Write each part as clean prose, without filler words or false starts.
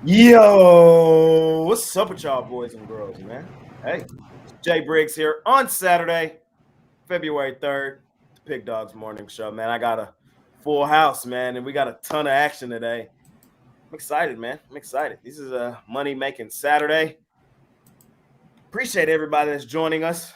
Yo, what's up with y'all boys and girls, man? Hey, Jay Briggs here on Saturday, February 3rd, the Pig Dogs Morning Show, man. I got a full house, man, and we got a ton of action today. I'm excited, man. I'm excited. This is a money-making Saturday. Appreciate everybody that's joining us.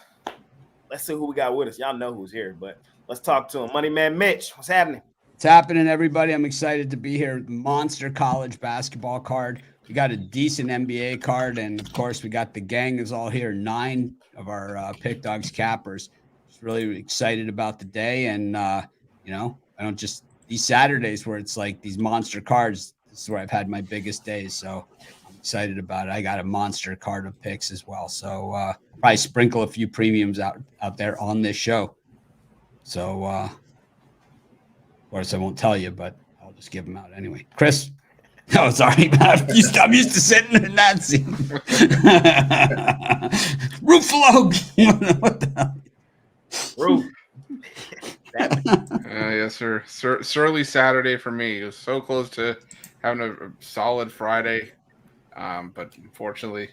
Let's see who we got with us. Y'all know who's here, but let's talk to him. Money Man Mitch, what's happening? It's happening, everybody. I'm excited to be here. Monster college basketball card. We got a decent NBA card, and of course, we got the gang is all here. 9 of our Pick Dogs cappers. Just really excited about the day, and I don't just these Saturdays where it's like these monster cards. This is where I've had my biggest days, so I'm excited about it. I got a monster card of picks as well, so probably sprinkle a few premiums out there on this show. So. Of course, I won't tell you, but I'll just give them out anyway. Chris? Oh, sorry. I'm used to sitting in that seat. Ruffolo! What the hell? Roof. Yes, sir. Surly Saturday for me. It was so close to having a solid Friday, but unfortunately,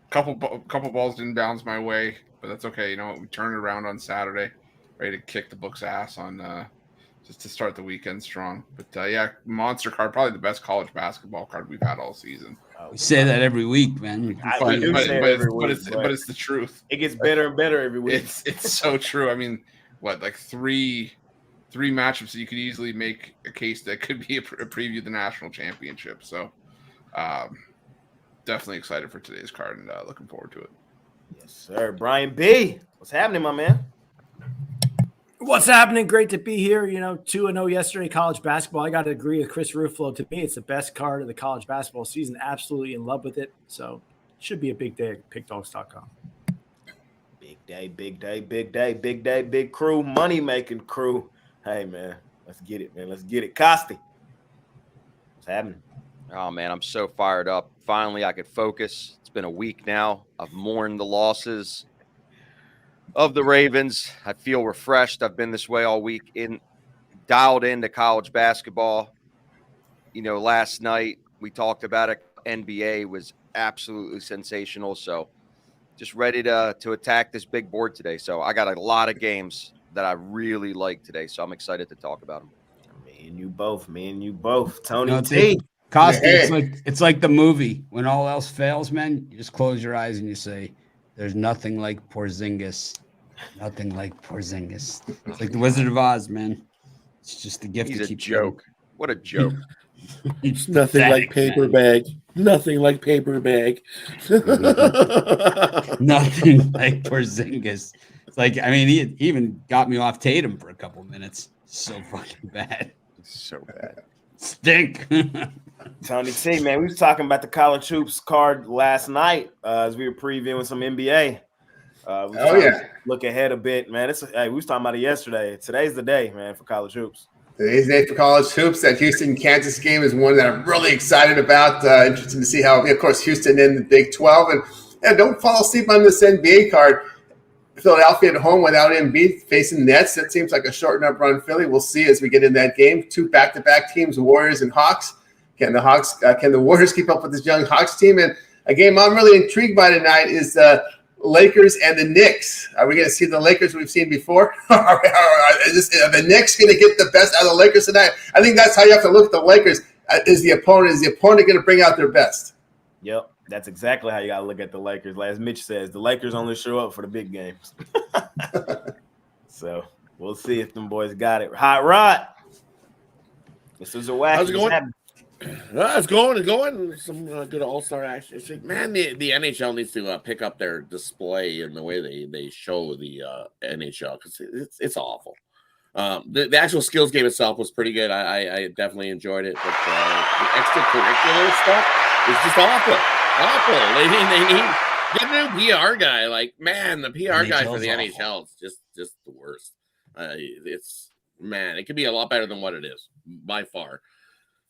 couple balls didn't bounce my way. But that's okay. You know what? We turned it around on Saturday, ready to kick the book's ass on just to start the weekend strong. But yeah, monster card, probably the best college basketball card we've had all season. We say that every week, man. But it's the truth. It gets better and better every week. It's so true. I mean, like three matchups that you could easily make a case that could be a preview of the national championship. So definitely excited for today's card and looking forward to it. Yes, sir. Brian B, what's happening, my man? What's happening? Great to be here. 2-0 yesterday, college basketball. I got to agree with Chris Ruffolo. To me, it's the best card of the college basketball season. Absolutely in love with it. So it should be a big day at pickdogs.com. Big crew, money-making crew. Hey, man, let's get it, man. Let's get it. Costi, what's happening? Oh, man, I'm so fired up. Finally, I could focus. It's been a week now. I've mourned the losses of the Ravens. I feel refreshed. I've been this way all week, dialed into college basketball. Last night we talked about it. NBA was absolutely sensational. So just ready to attack this big board today. So I got a lot of games that I really like today. So I'm excited to talk about them. Me and you both. Tony T. Costi, it's like the movie. When all else fails, man, you just close your eyes and you say, there's nothing like Porzingis. Nothing like Porzingis. It's like the Wizard of Oz, man. It's just the gift. He's a joke. What a joke. It's nothing like paper bag. Nothing like paper bag. Nothing like Porzingis. It's like, I mean, he even got me off Tatum for a couple minutes. So fucking bad. So bad. Stink. Tony T, man, we was talking about the college hoops card last night as we were previewing some NBA. Look ahead a bit, man. We was talking about it yesterday. Today's the day, man, for college hoops. Today's the day for college hoops. That Houston-Kansas game is one that I'm really excited about. Interesting to see how, of course, Houston in the Big 12. And don't fall asleep on this NBA card. Philadelphia at home without Embiid facing Nets. That seems like a shortened up run Philly. We'll see as we get in that game. 2 back-to-back teams, Warriors and Hawks. Can the Warriors keep up with this young Hawks team? And a game I'm really intrigued by tonight is Lakers and the Knicks. Are we going to see the Lakers we've seen before? Are the Knicks going to get the best out of the Lakers tonight? I think that's how you have to look at the Lakers. Is the opponent going to bring out their best? Yep, that's exactly how you got to look at the Lakers. As Mitch says, the Lakers only show up for the big games. So we'll see if them boys got it. Hot Rod. This is a whack. How's it going? It's going. Some good all-star action. It's like, man, the NHL needs to pick up their display and the way they show the NHL because it's awful. The actual skills game itself was pretty good. I definitely enjoyed it, but the extracurricular stuff is just awful. They need get a new PR guy. Like, man, the PR guy for the NHL is just the worst. It could be a lot better than what it is by far.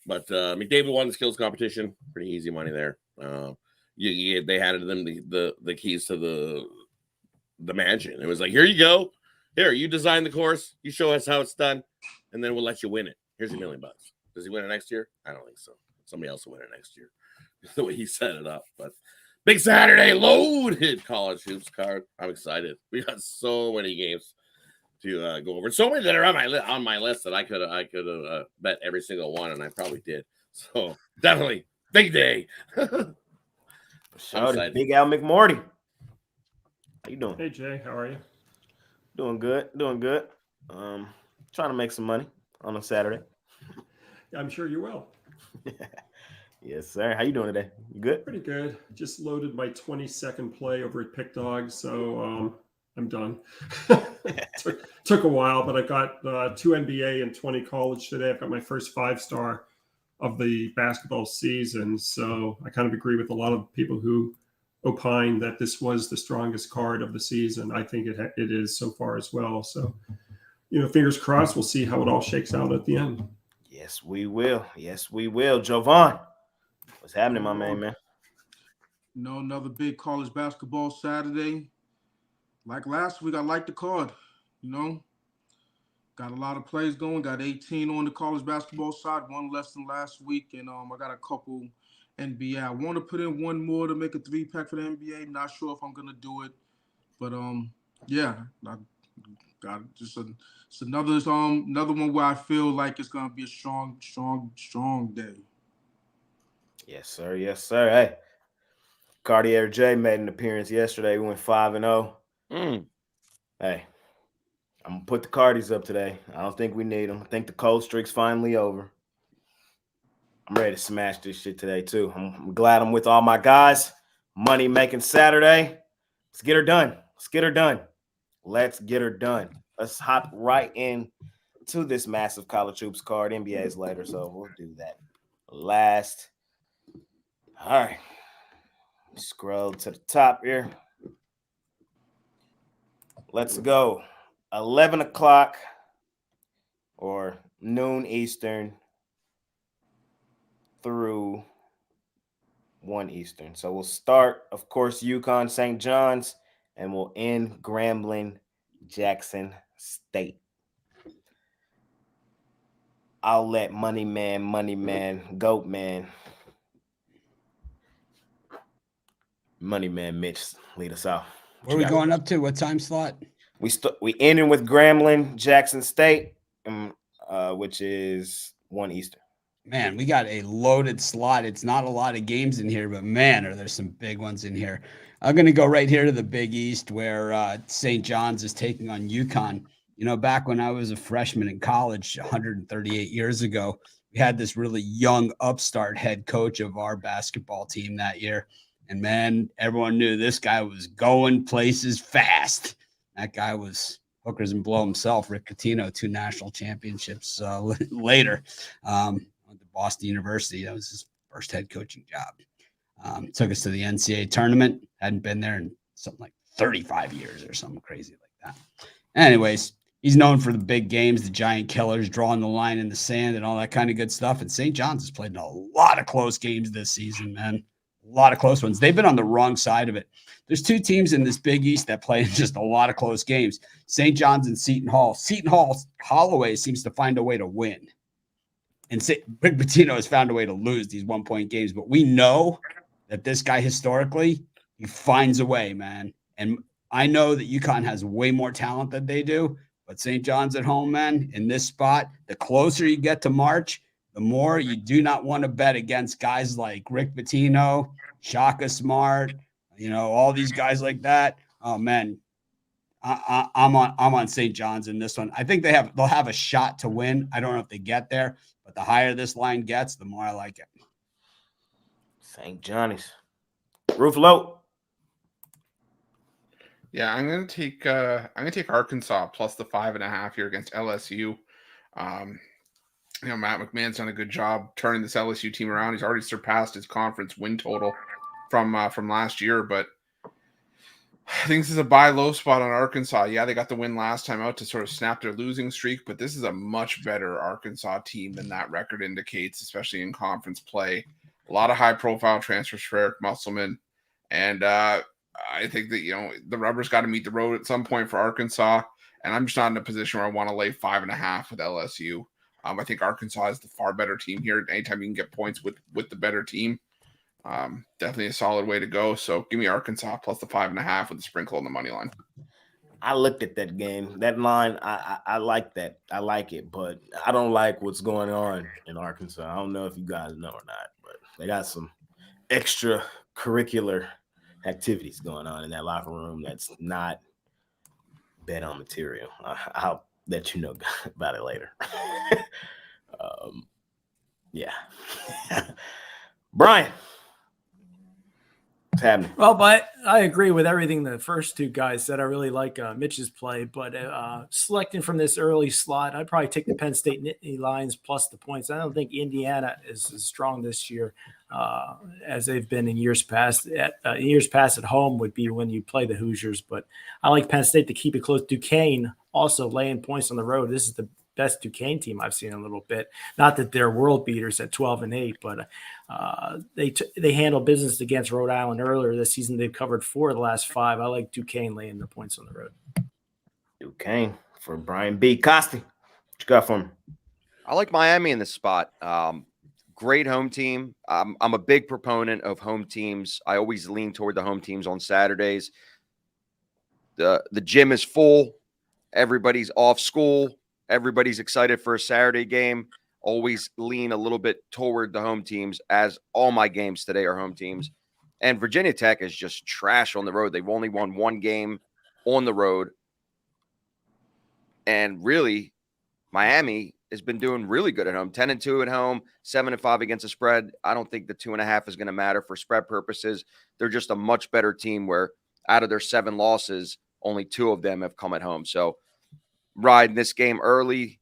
But McDavid won the skills competition. Pretty easy money there. They handed them the keys to the mansion. It was like, here you go. Here, you design the course. You show us how it's done, and then we'll let you win it. Here's $1 million. Does he win it next year? I don't think so. somebody else will win it next year. The way he set it up. But big Saturday loaded college hoops card. I'm excited. We got so many games to go over. So many that are on my list that I could have bet every single one, and I probably did. So definitely big day. Shout out Big Al McMorty. How you doing? Hey Jay, how are you? Doing good. Trying to make some money on a Saturday. I'm sure you will. Yes, sir. How you doing today? You good? Pretty good. Just loaded my 22nd play over at Pick Dog, so I'm done. took a while, but I got 2 NBA and 20 college today. I've got my first 5-star of the basketball season, so I kind of agree with a lot of people who opine that this was the strongest card of the season. I think it is so far as well. So, fingers crossed. We'll see how it all shakes out at the end. Yes, we will. Jovan, what's happening, my man? Another big college basketball Saturday. Like last week, I liked the card. Got a lot of plays going. Got 18 on the college basketball side, one less than last week, and I got a couple NBA. I want to put in one more to make a 3-pack for the NBA. Not sure if I'm gonna do it, but yeah, I got just another one where I feel like it's gonna be a strong day. Yes, sir. Hey, Cartier J made an appearance yesterday. We went 5-0. Hey, I'm gonna put the Cardies up today. I don't think we need them. I think the cold streak's finally over. I'm ready to smash this shit today too. I'm glad I'm with all my guys. Money making Saturday. Let's get her done. Let's hop right in to this massive college hoops card. NBA's later, so we'll do that last. All right. Scroll to the top here. Let's go. 11 o'clock or noon Eastern through 1 Eastern. So we'll start, of course, UConn St. John's, and we'll end Grambling Jackson State. I'll let Money Man, Goat Man Mitch lead us out. Where are we going up to? What time slot? We ending with Grambling Jackson State, which is 1 Eastern. Man, we got a loaded slot. It's not a lot of games in here, but man, are there some big ones in here. I'm going to go right here to the Big East where St. John's is taking on UConn. Back when I was a freshman in college 138 years ago, we had this really young upstart head coach of our basketball team that year. And man, everyone knew this guy was going places fast. That guy was hookers and blow himself. Rick Pitino, 2 national championships later. At Boston University. That was his first head coaching job. Took us to the NCAA tournament. Hadn't been there in something like 35 years or something crazy like that. Anyways, he's known for the big games, the giant killers, drawing the line in the sand and all that kind of good stuff. And St. John's has played in a lot of close games this season, man. A lot of close ones. They've been on the wrong side of it. There's 2 teams in this Big East that play in just a lot of close games. St. John's and Seton Hall. Seton Hall, Holloway seems to find a way to win. And Rick Pitino has found a way to lose these 1-point games. But we know that this guy historically, he finds a way, man. And I know that UConn has way more talent than they do. But St. John's at home, man, in this spot, the closer you get to March, the more you do not want to bet against guys like Rick Pitino, Shaka Smart, all these guys like that. Oh, man. I'm on St. John's in this one. I think they'll have a shot to win. I don't know if they get there, but the higher this line gets, the more I like it. St. Johnny's. Ruffolo. Yeah, I'm gonna take Arkansas plus the 5.5 here against LSU. Matt McMahon's done a good job turning this LSU team around. He's already surpassed his conference win total from last year, but I think this is a buy low spot on Arkansas. Yeah, they got the win last time out to sort of snap their losing streak, but this is a much better Arkansas team than that record indicates, especially in conference play. A lot of high-profile transfers for Eric Musselman, and I think that the rubber's got to meet the road at some point for Arkansas, and I'm just not in a position where I want to lay 5.5 with LSU. I think Arkansas is the far better team here. Anytime you can get points with the better team, definitely a solid way to go. So give me Arkansas plus the 5.5 with the sprinkle on the money line. I looked at that game. That line, I like that. I like it, but I don't like what's going on in Arkansas. I don't know if you guys know or not, but they got some extracurricular activities going on in that locker room that's not bet on material. I'll let you know about it later. Yeah. Brian, what's happening? Well, but I agree with everything the first two guys said. I really like Mitch's play, but selecting from this early slot, I'd probably take the Penn State Nittany Lions plus the points. I don't think Indiana is as strong this year as they've been in years past. Years past at home would be when you play the Hoosiers, but I like Penn State to keep it close. Duquesne also laying points on the road. This is the best Duquesne team I've seen in a little bit. Not that they're world beaters at 12-8, but they handled business against Rhode Island earlier this season. They've covered 4 of the last 5. I like Duquesne laying the points on the road. Duquesne for Brian B. Costi. What you got for him? I like Miami in this spot. Great home team. I'm a big proponent of home teams. I always lean toward the home teams on Saturdays. The gym is full. Everybody's off school. Everybody's excited for a Saturday game. Always lean a little bit toward the home teams, as all my games today are home teams. And Virginia Tech is just trash on the road. They've only won 1 game on the road. And really, Miami has been doing really good at home. 10-2 at home, 7-5 against the spread. I don't think the 2.5 is going to matter for spread purposes. They're just a much better team where out of their 7 losses, only 2 of them have come at home. So riding this game early.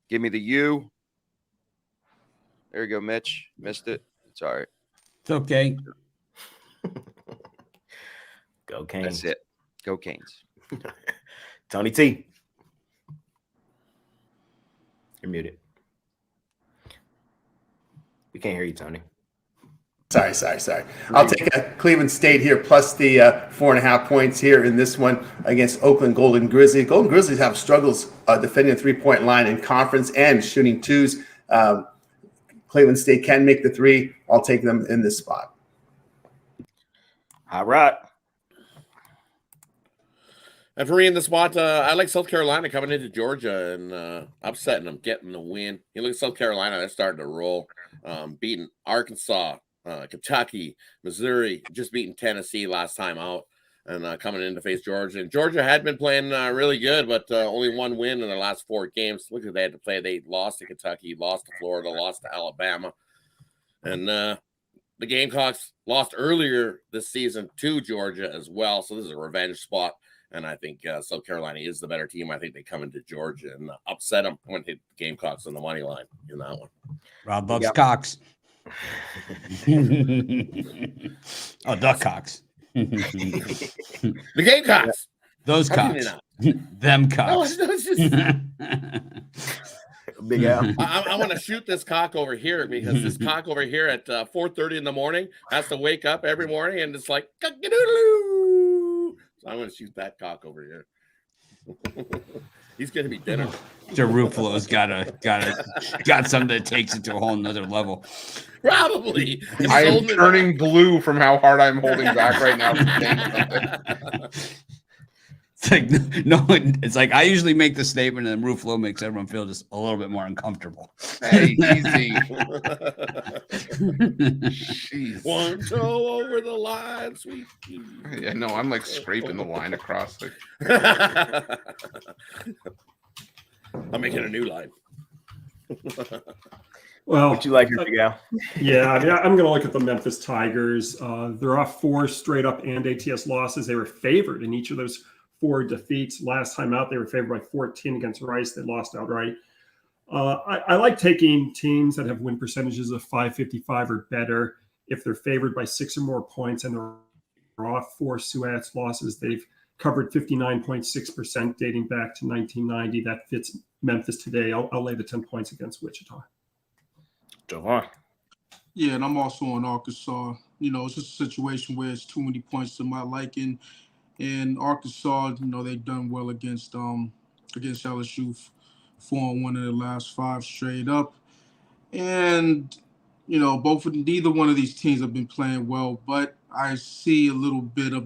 Give me the U. There you go, Mitch. Missed it. It's all right. It's okay. Go Canes. That's it. Go Canes. Tony T. You're muted. We can't hear you, Tony. Sorry. I'll take a Cleveland State here plus the 4.5 points here in this one against Oakland Golden Grizzlies. Golden Grizzlies have struggles defending the 3-point line in conference and shooting twos. Cleveland State can make the 3. I'll take them in this spot. All right. And for me in the spot, I like South Carolina coming into Georgia and upsetting them, getting the win. You look at South Carolina, they're starting to roll, beating Arkansas, Kentucky, Missouri, just beating Tennessee last time out, and coming in to face Georgia. And Georgia had been playing really good, but only 1 win in their last 4 games. Look at they had to play. They lost to Kentucky, lost to Florida, lost to Alabama. And the Gamecocks lost earlier this season to Georgia as well. So this is a revenge spot. And I think South Carolina is the better team. I think they come into Georgia and upset them when they hit the Gamecocks on the money line in that one. Rob loves Cox. Oh, Duck Cox. The Gamecocks. Those Cox. Them Cox. No, it's just... Big Al. I want to shoot this cock over here because this cock over here at 4:30 in the morning has to wake up every morning and it's like, cock-a-doodle-oo. So I'm going to shoot that cock over here. He's going to be dinner. Ruffolo's got something that takes it to a whole nother level. Probably. I am turning blue from how hard I'm holding back right now. It's like no, it's like I usually make the statement and then Ruffolo makes everyone feel just a little bit more uncomfortable. Hey, easy. Jeez. One toe over the line, sweet. Yeah, no, I'm like scraping the line across. Like... I'm making a new line. Well, what you like here, Big Al? Yeah, I mean, I'm going to look at the Memphis Tigers. They're off 4 straight up and ATS losses. They were favored in each of those 4 defeats. Last time out, they were favored by 14 against Rice. They lost outright. I like taking teams that have win percentages of 555 or better. If they're favored by 6 or more points and they're off 4 SUATs losses, they've covered 59.6% dating back to 1990. That fits Memphis today. I'll lay the 10 points against Wichita. Javon. Yeah, and I'm also on Arkansas. You know, it's just a situation where it's too many points to my liking. And Arkansas, you know, they've done well against LSU 4-1 in the last 5 straight up. And, neither one of these teams have been playing well, but I see a little bit of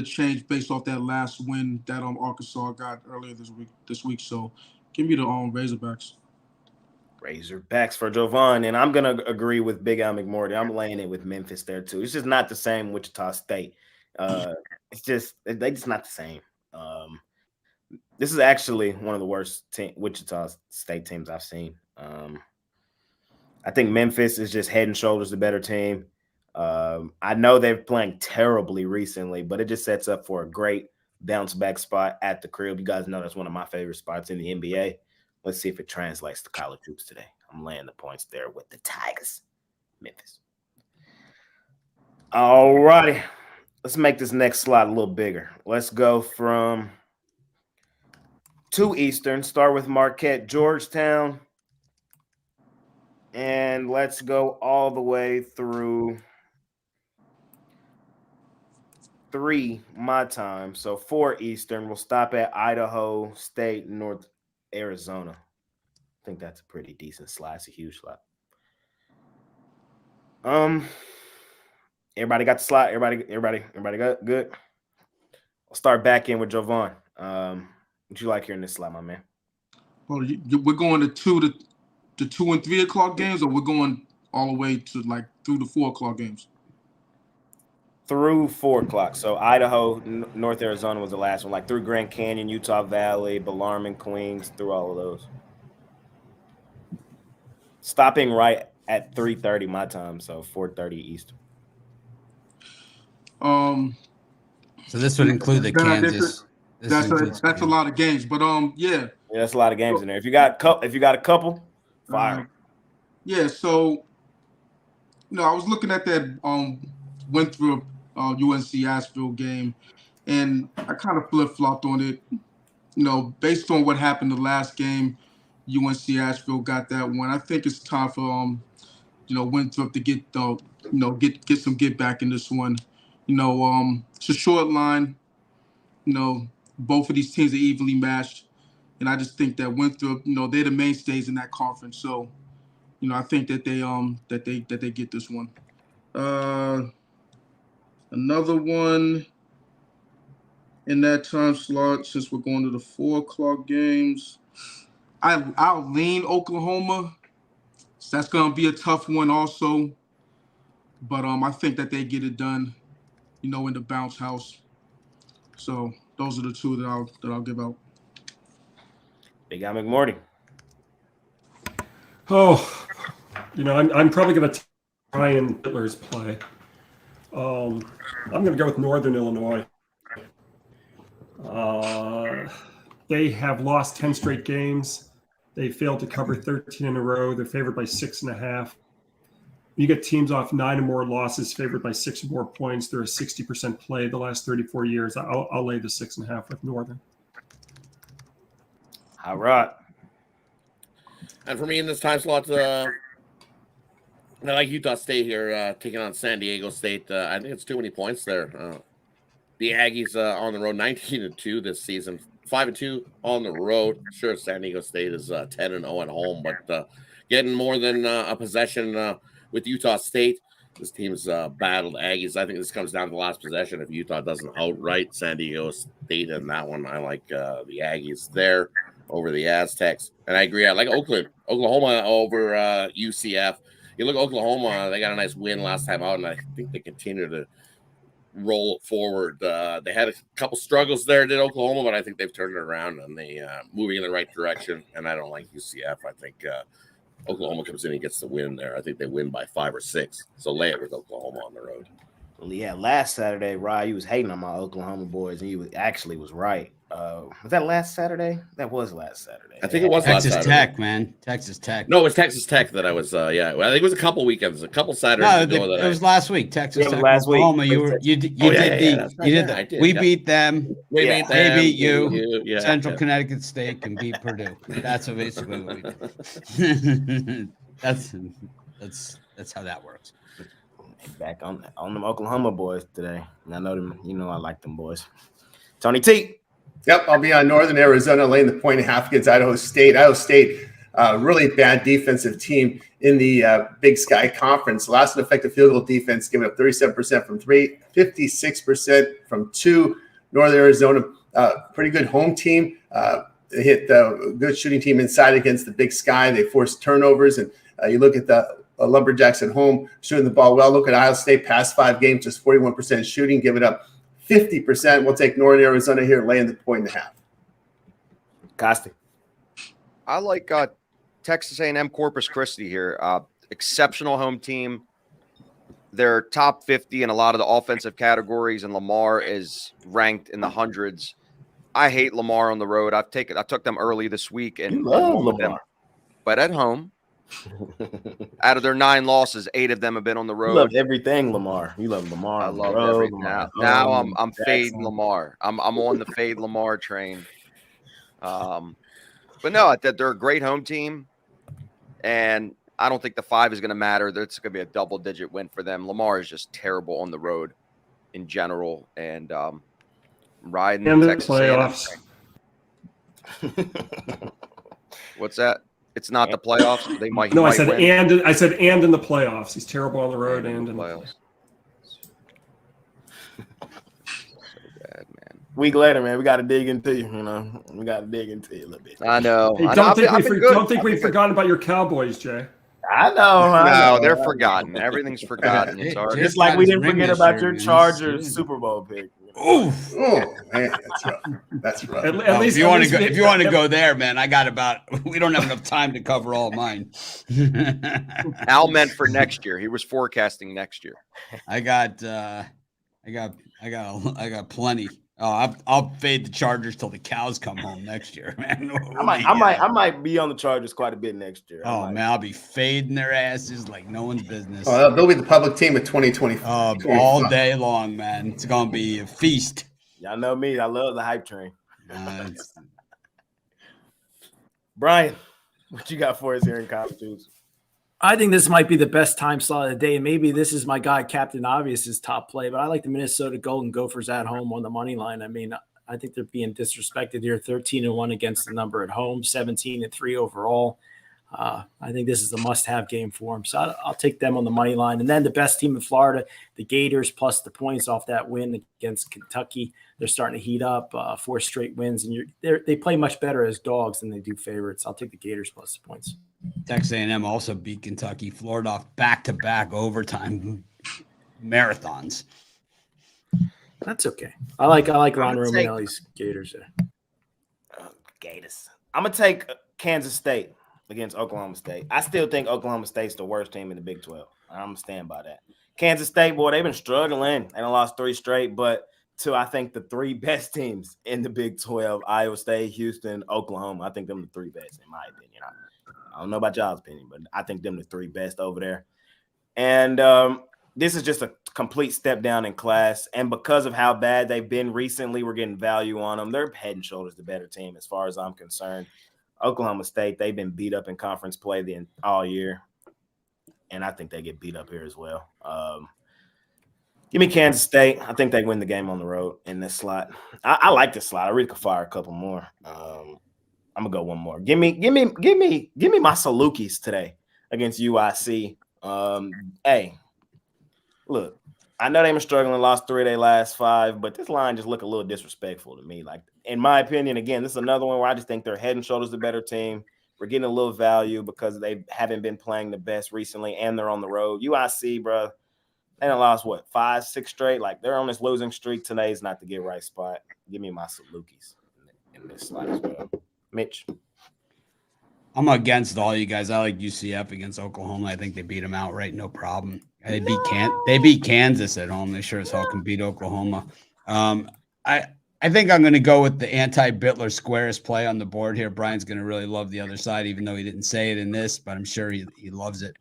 change based off that last win that Arkansas got earlier this week. So give me the Razorbacks. Razorbacks for Jovan, and I'm gonna agree with Big Al McMorty. I'm laying it with Memphis there too. It's just not the same Wichita State. It's just they just not the same. This is actually one of the worst Wichita State teams I've seen. I think Memphis is just head and shoulders the better team. I know they're playing terribly recently, but it just sets up for a great bounce back spot at the crib. You guys know that's one of my favorite spots in the NBA. Let's see if it translates to college hoops today. I'm laying the points there with the Tigers, Memphis. All righty. Let's make this next slot a little bigger. Let's go from 2 Eastern. Start with Marquette, Georgetown. And let's go all the way through 3 my time. So 4 Eastern. We'll stop at Idaho State, North Arizona. I think that's a pretty decent slot. It's a huge slot. Everybody got the slot. Everybody got good. I'll start back in with Jovan. What you like here in this slot, my man? Well, we're going to 2 and 3 o'clock games, or we're going all the way to through the 4 o'clock games? Through 4 o'clock. So Idaho, North Arizona was the last one, through Grand Canyon, Utah Valley, Bellarmine, Queens, through all of those. Stopping right at 3:30 my time, so 4:30 Eastern. So this would include the Kansas. That's a lot of games, but yeah, that's a lot of games in there. If you got a couple, fire. Yeah, so I was looking at that Winthrop UNC Asheville game, and I kind of flip-flopped on it. Based on what happened the last game, UNC Asheville got that one. I think it's time for Winthrop to get get some get back in this one. It's a short line. Both of these teams are evenly matched, and I just think that Winthrop, they're the mainstays in that conference. So, I think that they get this one. Another one in that time slot, since we're going to the 4 o'clock games, I'll lean Oklahoma. So that's gonna be a tough one also, but I think that they get it done, in the bounce house. So those are the 2 that I'll give out. Big Al McMorty. Oh, I'm probably going to try and Hitler's play. I'm going to go with Northern Illinois. They have lost 10 straight games. They failed to cover 13 in a row. They're favored by 6.5. You get teams off 9 or more losses favored by 6 or more points. They're a 60% play the last 34 years. I'll lay the 6.5 with Northern. All right. And for me in this time slot, I like Utah State here, taking on San Diego State. I think it's too many points there. The Aggies on the road, 19-2 this season, 5-2 on the road. Sure, San Diego State is 10-0 at home, but getting more than a possession with Utah State. This team's battled Aggies. I think this comes down to the last possession. If Utah doesn't outright San Diego State in that one, I like the Aggies there over the Aztecs. And I agree. I like Oklahoma over UCF. You look at Oklahoma, they got a nice win last time out, and I think they continue to roll it forward. They had a couple struggles there, did Oklahoma, but I think they've turned it around and they moving in the right direction. And I don't like UCF. I think Oklahoma comes in and gets the win there. I think they win by 5 or 6. So lay it with Oklahoma on the road. Well, yeah, last Saturday, Ryan, you was hating on my Oklahoma boys, and you actually was right. Was that last Saturday? That was last Saturday. I think it was last Saturday. Texas Tech, man. Texas Tech. No, it was Texas Tech that I was. Yeah, well, I think it was a couple weekends, a couple Saturdays ago. It was last week. Texas Tech, last Oklahoma. week. You did that. We beat them. We beat them. They beat you. Yeah, Central Connecticut State can beat Purdue. That's basically what we did. That's how that works. Back on them Oklahoma boys today. And I know them. I like them boys. Tony T. Yep, I'll be on Northern Arizona laying the 1.5 against Idaho State. Idaho State, really bad defensive team in the Big Sky Conference. Last effective field goal defense, giving up 37% from 3, 56% from 2. Northern Arizona, pretty good home team. They hit the good shooting team inside against the Big Sky. They forced turnovers, and you look at the Lumberjacks at home shooting the ball well. Look at Iowa State past 5 games, just 41% shooting, giving up 50%. We'll take Northern Arizona here, laying the 1.5. Costi. I like Texas A&M Corpus Christi here. Exceptional home team. They're top 50 in a lot of the offensive categories, and Lamar is ranked in the hundreds. I hate Lamar on the road. I took them early this week and won with them, but at home. Out of their 9 losses, 8 of them have been on the road. You love everything, Lamar. You love Lamar. I love everything. Now I'm fading Lamar. I'm on the fade Lamar train. But no, they're a great home team, and I don't think the 5 is going to matter. It's going to be a double-digit win for them. Lamar is just terrible on the road in general, and riding And the Texas playoffs. What's that? It's not the playoffs. They might. No, I might said win. and in the playoffs. He's terrible on the road and in the playoffs. So bad, man. Week later, man, we got to dig into you. You know, we got to dig into you a little bit. I know. Hey, don't think we've forgotten about your Cowboys, Jay. I know. No, they're forgotten. Everything's forgotten. It's already Just like we didn't forget about your Chargers Super Bowl pick. Oof. Oh, man, that's rough. That's rough. At least, if you want to go there, man, I got we don't have enough time to cover all mine. Al meant for next year. He was forecasting next year. I got plenty. Oh, I'll fade the Chargers till the cows come home next year, man. I might be on the Chargers quite a bit next year. Oh man, I'll be fading their asses like no one's business. Oh, they'll be the public team of 2024. All day long, man. It's gonna be a feast. Y'all know me. I love the hype train. Brian, what you got for us here in college news? I think this might be the best time slot of the day. Maybe this is my guy, Captain Obvious's top play, but I like the Minnesota Golden Gophers at home on the money line. I mean, I think they're being disrespected here. 13-1 against the number at home, 17-3 overall. I think this is a must-have game for them. So I'll take them on the money line. And then the best team in Florida, the Gators, plus the points off that win against Kentucky. They're starting to heat up, 4 straight wins, and they play much better as dogs than they do favorites. I'll take the Gators plus the points. Texas A&M also beat Kentucky, Florida off back-to-back overtime marathons. That's okay. I like Ron Romanelli's Gators there. Gators. I'm gonna take Kansas State against Oklahoma State. I still think Oklahoma State's the worst team in the Big 12. I'm gonna stand by that. Kansas State, boy, they've been struggling. They done lost 3 straight, but to I think the 3 best teams in the Big 12: Iowa State, Houston, Oklahoma. I think them the 3 best in my opinion. I don't know about y'all's opinion, but I think them the 3 best over there. And this is just a complete step down in class. And because of how bad they've been recently, we're getting value on them. They're head and shoulders the better team as far as I'm concerned. Oklahoma State, they've been beat up in conference play all year. And I think they get beat up here as well. Give me Kansas State. I think they win the game on the road in this slot. I like this slot. I really could fire a couple more. I'm gonna go one more. Give me my Salukis today against UIC. Hey, look, I know they've been struggling, lost 3 of their last 5, but this line just look a little disrespectful to me. Like, in my opinion, again, this is another one where I just think they're head and shoulders the better team. We're getting a little value because they haven't been playing the best recently, and they're on the road. UIC, bro, they done lost 5, 6 straight. Like, they're on this losing streak. Today's not the get right spot. Give me my Salukis in this slot as well. Mitch. I'm against all you guys. I like UCF against Oklahoma. I think they beat them outright, no problem. They beat Kansas at home. They sure as hell can beat Oklahoma. I think I'm going to go with the anti-Bittler squares play on the board here. Brian's going to really love the other side, even though he didn't say it in this, but I'm sure he loves it.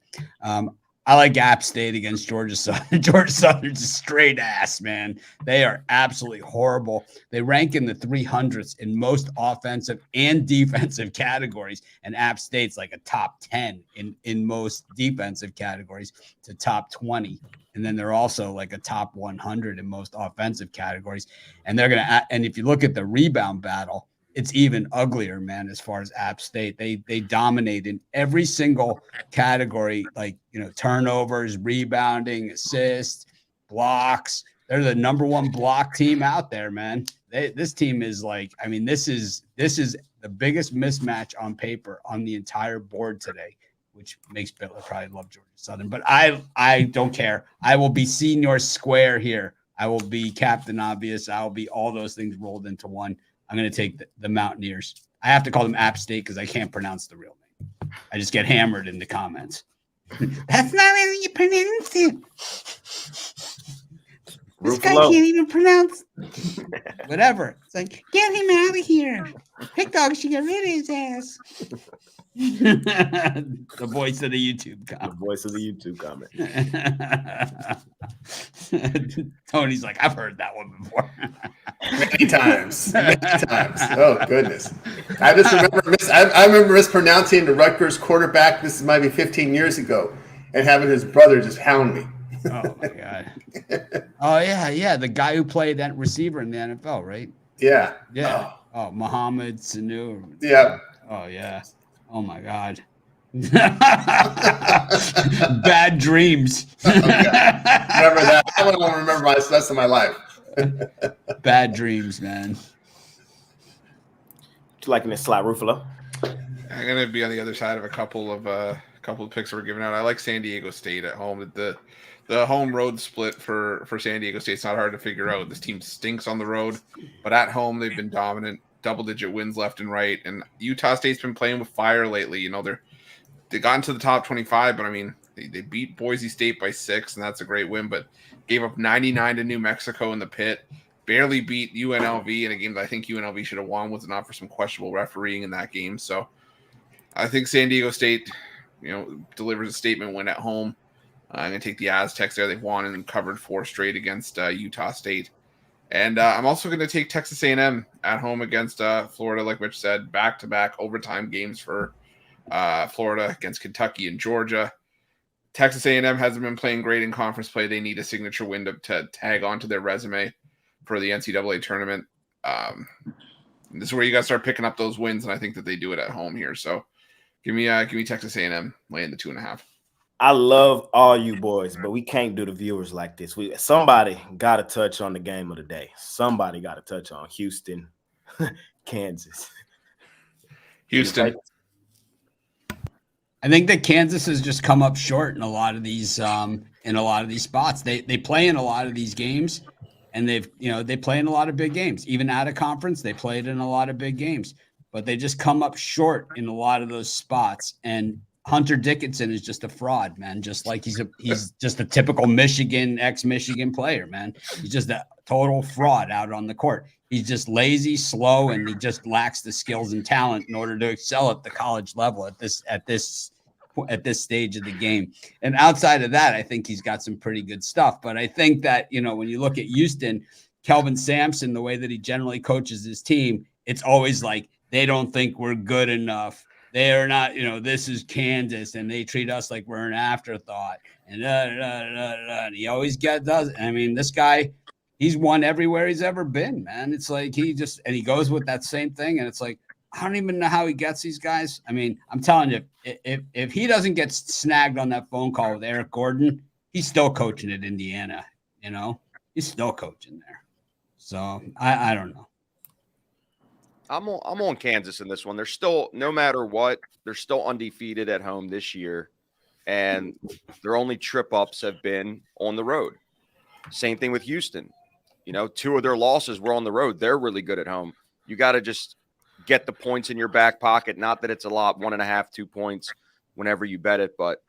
I like App State against Georgia Southern. Georgia Southern's a straight ass, man. They are absolutely horrible. They rank in the 300s in most offensive and defensive categories, and App State's like a top 10 in most defensive categories to top 20. And then they're also like a top 100 in most offensive categories. And and if you look at the rebound battle, it's even uglier, man, as far as App State. They dominate in every single category, like, turnovers, rebounding, assists, blocks. They're the number one block team out there, man. This team is like, I mean, this is the biggest mismatch on paper on the entire board today, which makes Bitler probably love Georgia Southern. But I don't care. I will be senior square here. I will be Captain Obvious. I will be all those things rolled into one. I'm going to take the Mountaineers. I have to call them App State because I can't pronounce the real name. I just get hammered in the comments. That's not how you pronounce it. This guy can't even pronounce whatever. It's like, get him out of here. Pick Dog should get rid of his ass. The voice of the YouTube comment. The voice of the YouTube comment. Tony's like, I've heard that one before. Many times. Oh, goodness. I just remember I remember mispronouncing the Rutgers quarterback. This might be 15 years ago, and having his brother just hound me. Oh, my God. Oh, yeah. The guy who played that receiver in the NFL, right? Yeah. Yeah. Oh, Mohamed Sanu. Yeah. Oh, yeah. Oh, my God. Bad dreams. Remember that. I won't remember my rest of my life. Bad dreams, man. What you liking this slot, Ruffolo? I'm gonna be on the other side of a couple of picks that we're giving out. I like San Diego State at home. The home road split for San Diego State's not hard to figure out. This team stinks on the road, but at home they've been dominant, double-digit wins left and right. And Utah State's been playing with fire lately. They got into the top 25, but I mean they beat Boise State by 6, and that's a great win. But gave up 99 to New Mexico in the pit. Barely beat UNLV in a game that I think UNLV should have won, was it not for some questionable refereeing in that game. So I think San Diego State, delivers a statement win at home. I'm going to take the Aztecs there. They've won and covered 4 straight against Utah State. And I'm also going to take Texas A&M at home against Florida, like Mitch said, back-to-back overtime games for Florida against Kentucky and Georgia. Texas A&M hasn't been playing great in conference play. They need a signature win to tag onto their resume for the NCAA tournament. This is where you got to start picking up those wins, and I think that they do it at home here. So give me Texas A&M laying the 2.5. I love all you boys, but we can't do the viewers like this. Somebody got to touch on the game of the day. Somebody got to touch on Houston, Kansas. Houston. I think that Kansas has just come up short in a lot of these spots. They play in a lot of these games, and they play in a lot of big games. Even out of conference, they played in a lot of big games, but they just come up short in a lot of those spots. And Hunter Dickinson is just a fraud, man. Just like he's just a typical ex-Michigan player, man. He's just a total fraud out on the court. He's just lazy, slow, and he just lacks the skills and talent in order to excel at the college level at this stage of the game. And outside of that, I think he's got some pretty good stuff. But I think that, when you look at Houston, Kelvin Sampson, the way that he generally coaches his team, it's always like they don't think we're good enough. They are not, this is Kansas, and they treat us like we're an afterthought. And, and he always does. I mean, this guy, he's won everywhere he's ever been, man. It's like he goes with that same thing, and it's like, I don't even know how he gets these guys. I mean, I'm telling you, if he doesn't get snagged on that phone call with Eric Gordon, he's still coaching at Indiana, He's still coaching there. So, I don't know. I'm on Kansas in this one. They're still, no matter what, they're still undefeated at home this year, and their only trip-ups have been on the road. Same thing with Houston. 2 of their losses were on the road. They're really good at home. You got to just get the points in your back pocket. Not that it's a lot, 1.5, 2 points whenever you bet it, but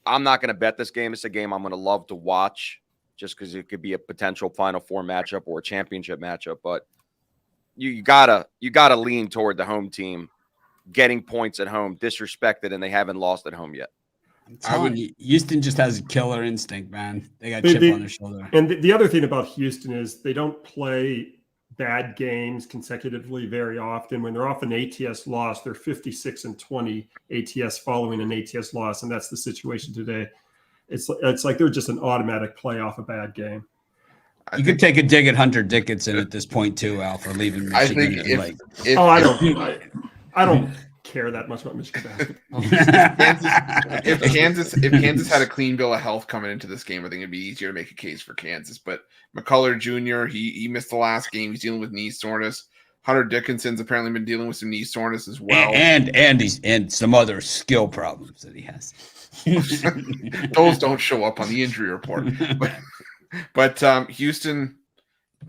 I'm not going to bet this game. It's a game I'm going to love to watch just because it could be a potential Final Four matchup or a championship matchup, but you gotta lean toward the home team getting points at home, disrespected, and they haven't lost at home yet. I'm telling you, Houston just has a killer instinct, man. They got chip on their shoulder. And the other thing about Houston is they don't play bad games consecutively very often. When they're off an ATS loss, they're 56-20 ATS following an ATS loss, and that's the situation today. It's like they're just an automatic play off a bad game. You could take a dig at Hunter Dickinson at this point too, Al, for leaving Michigan. I don't care that much about Michigan basketball. if Kansas had a clean bill of health coming into this game, I think it'd be easier to make a case for Kansas. But McCullough Jr., he missed the last game. He's dealing with knee soreness. Hunter Dickinson's apparently been dealing with some knee soreness as well, and some other skill problems that he has. Those don't show up on the injury report. But Houston,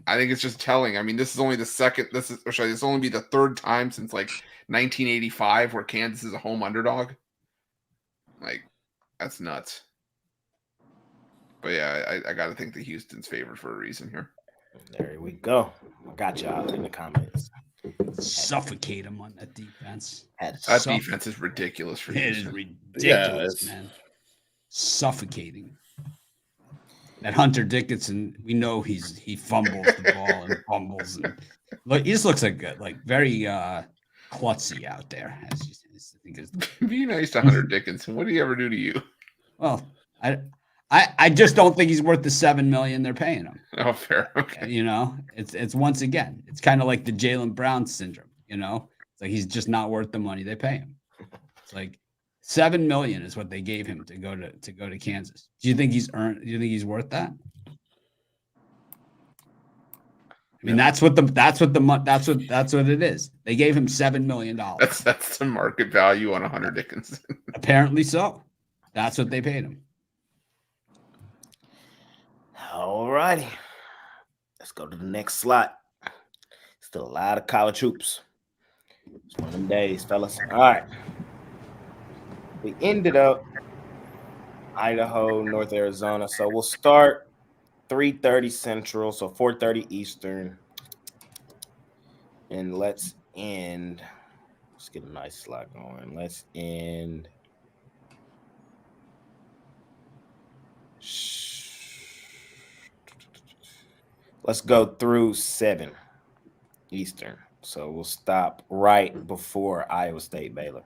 I think it's just telling. I mean, this is only the second. This will only be the third time since like 1985 where Kansas is a home underdog. Like, that's nuts. But yeah, I got to think that Houston's favored for a reason here. There we go. I got y'all in the comments. Suffocate him on that defense. That defense is ridiculous for Houston. It is ridiculous, man. Suffocating. That Hunter Dickinson, we know he fumbles the ball and fumbles, and he just looks like very klutzy out there. Be nice to Hunter Dickinson. What did he ever do to you? Well, I just don't think he's worth the $7 million they're paying him. Oh, fair. Okay. You know, it's once again, it's kind of like the Jaylen Brown syndrome. You know, it's like he's just not worth the money they pay him. It's like $7 million is what they gave him to go to Kansas. Do you think he's worth that? I mean, that's what it is. They gave him $7 million. That's the market value on a Hunter Dickinson. Apparently so. That's what they paid him. All righty. Let's go to the next slot. Still a lot of college hoops. It's one of them days, fellas. All right. We ended up Idaho, North Arizona. So we'll start 3:30 Central, so 4:30 Eastern. And let's get a nice slot going. Let's end. Let's go through 7 Eastern. So we'll stop right before Iowa State Baylor.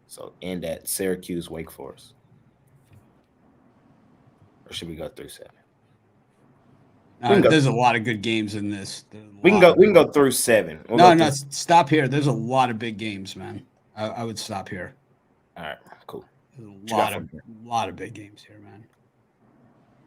So end at Syracuse Wake Forest. Or should we go through 7? There's a lot of good games in this. We can go through 7. Stop here. There's a lot of big games, man. I would stop here. All right, cool. There's a lot of big games here, man.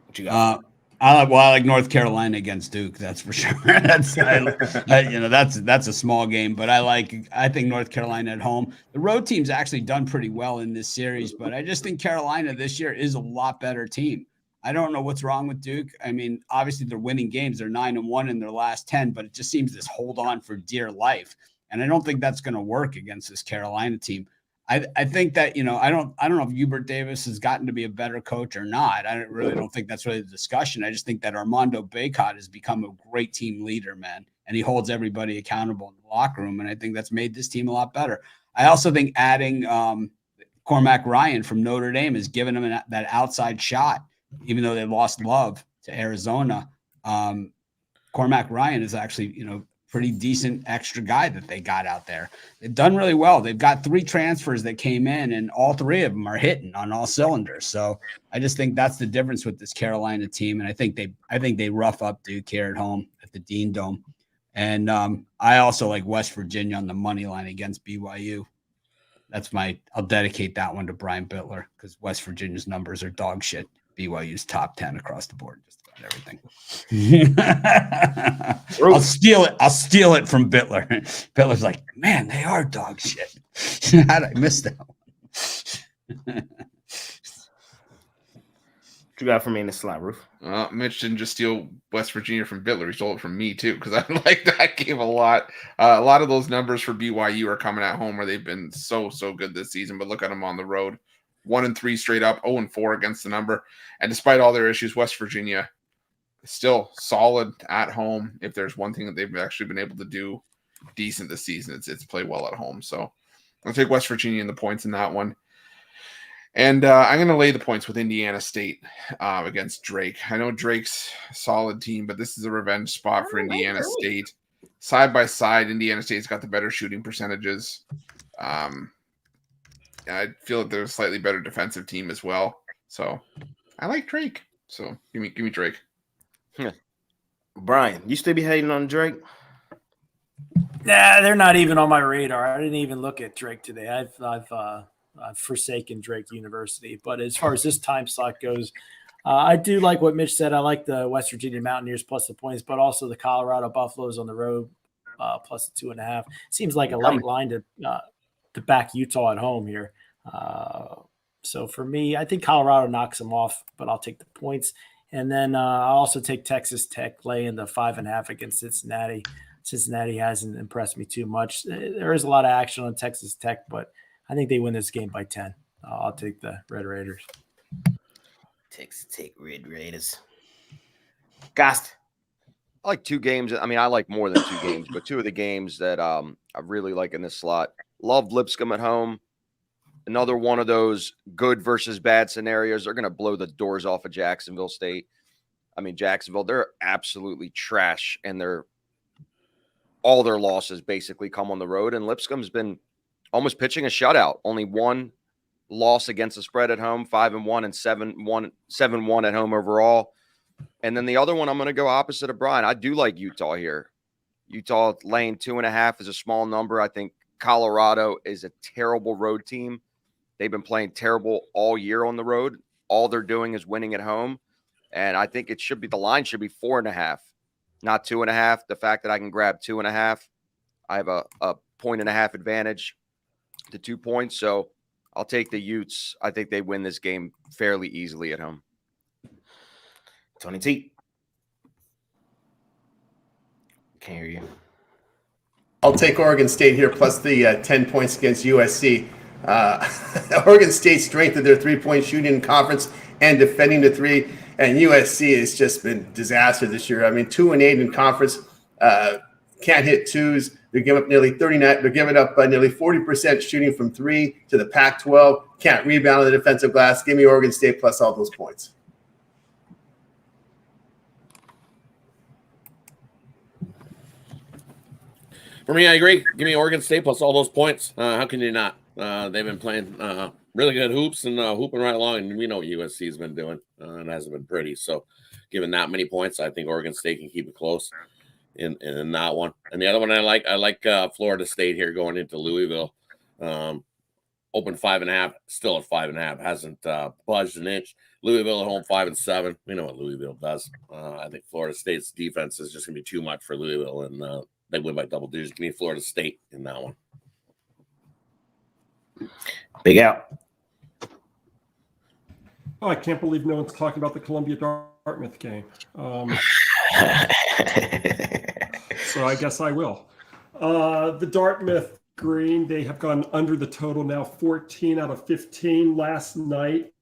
What you got? I like North Carolina against Duke. That's for sure. That's a small game, but I think North Carolina at home. The road team's actually done pretty well in this series, but I just think Carolina this year is a lot better team. I don't know what's wrong with Duke. I mean, obviously they're winning games. They're 9-1 in their last 10, but it just seems this hold on for dear life, and I don't think that's going to work against this Carolina team. I think that, I don't know if Hubert Davis has gotten to be a better coach or not. I really don't think that's really the discussion. I just think that Armando Bacot has become a great team leader, man, and he holds everybody accountable in the locker room, and I think that's made this team a lot better. I also think adding Cormac Ryan from Notre Dame has given him that outside shot, even though they lost Love to Arizona. Cormac Ryan is actually, pretty decent extra guy that they got out there. They've done really well. They've got 3 transfers that came in, and all 3 of them are hitting on all cylinders. So I just think that's the difference with this Carolina team. And I think they rough up Duke here at home at the Dean Dome. And I also like West Virginia on the money line against BYU. I'll dedicate that one to Brian Bittler because West Virginia's numbers are dog shit. BYU's top 10 across the board, just about everything. I'll steal it from Bittler. Bittler's like, man, they are dog shit. How did I miss that one? What you got for me in the slot, Roof? Mitch didn't just steal West Virginia from Bittler. He stole it from me, too, because I like that game a lot. A lot of those numbers for BYU are coming at home where they've been so good this season, but look at them on the road. 1-3 straight up, 0-4 against the number. And despite all their issues, West Virginia is still solid at home. If there's one thing that they've actually been able to do decent this season, it's play well at home. So I'll take West Virginia in the points in that one. And I'm going to lay the points with Indiana State against Drake. I know Drake's a solid team, but this is a revenge spot for Indiana State. Side by side, Indiana State's got the better shooting percentages. I feel like they're a slightly better defensive team as well. So I like Drake. So give me Drake. Brian, you still be hating on Drake? Nah, they're not even on my radar. I didn't even look at Drake today. I've forsaken Drake University. But as far as this time slot goes, I do like what Mitch said. I like the West Virginia Mountaineers plus the points, but also the Colorado Buffaloes on the road plus the 2.5. Seems like a light line to back Utah at home here. So for me, I think Colorado knocks them off, but I'll take the points. And then I'll also take Texas Tech laying the 5.5 against Cincinnati. Cincinnati hasn't impressed me too much. There is a lot of action on Texas Tech, but I think they win this game by 10. I'll take the Red Raiders. Texas Tech Red Raiders. Gost. I like 2 games. I mean, I like more than 2 games, but 2 of the games that I really like in this slot. Love Lipscomb at home. Another one of those good versus bad scenarios. They're going to blow the doors off of Jacksonville State. I mean, Jacksonville, they're absolutely trash, and all their losses basically come on the road. And Lipscomb's been almost pitching a shutout. Only 1 loss against the spread at home, 5-1 and 7-1 at home overall. And then the other one, I'm going to go opposite of Brian. I do like Utah here. Utah laying 2.5 is a small number. I think Colorado is a terrible road team. They've been playing terrible all year on the road. All they're doing is winning at home. And I think the line should be 4.5, not 2.5. The fact that I can grab 2.5, I have a 1.5 advantage to 2 points. So I'll take the Utes. I think they win this game fairly easily at home. Tony T. Can't hear you. I'll take Oregon State here plus the 10 points against USC. Oregon State strengthened their 3-point shooting in conference and defending the 3, and USC has just been disaster this year. I mean, 2-8 in conference, can't hit twos. They're giving up nearly 39. They're giving up nearly 40% shooting from 3 to the Pac-12. Can't rebound on the defensive glass. Give me Oregon State plus all those points. For me, I agree. Give me Oregon State plus all those points. How can you not? They've been playing really good hoops and hooping right along, and we know what USC has been doing. It hasn't been pretty. So, given that many points, I think Oregon State can keep it close in that one. And the other one I like Florida State here going into Louisville. Open 5.5, still at 5.5, hasn't budged an inch. Louisville at home 5-7. We know what Louisville does. I think Florida State's defense is just going to be too much for Louisville, and they win by double digits. Give me Florida State in that one. Big out. Oh, I can't believe no one's talking about the Columbia Dartmouth game. So I guess I will. The Dartmouth Green, they have gone under the total now 14 out of 15. Last night,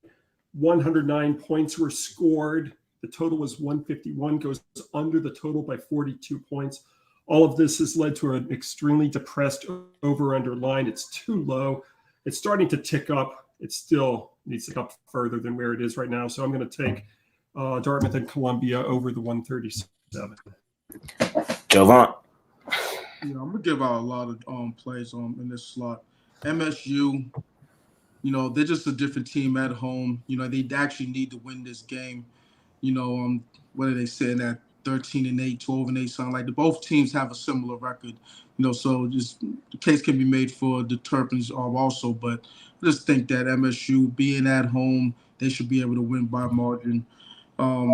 109 points were scored. The total was 151, goes under the total by 42 points. All of this has led to an extremely depressed over-under line. It's too low. It's starting to tick up. It still needs to tick up further than where it is right now. So I'm going to take Dartmouth and Columbia over the 137. Jovan. I'm gonna give out a lot of plays in this slot. MSU, they're just a different team at home. They actually need to win this game. What are they saying at 13-8, 12-8, something like that. Both teams have a similar record. So just the case can be made for the Terrapins also, but I just think that MSU being at home, they should be able to win by margin.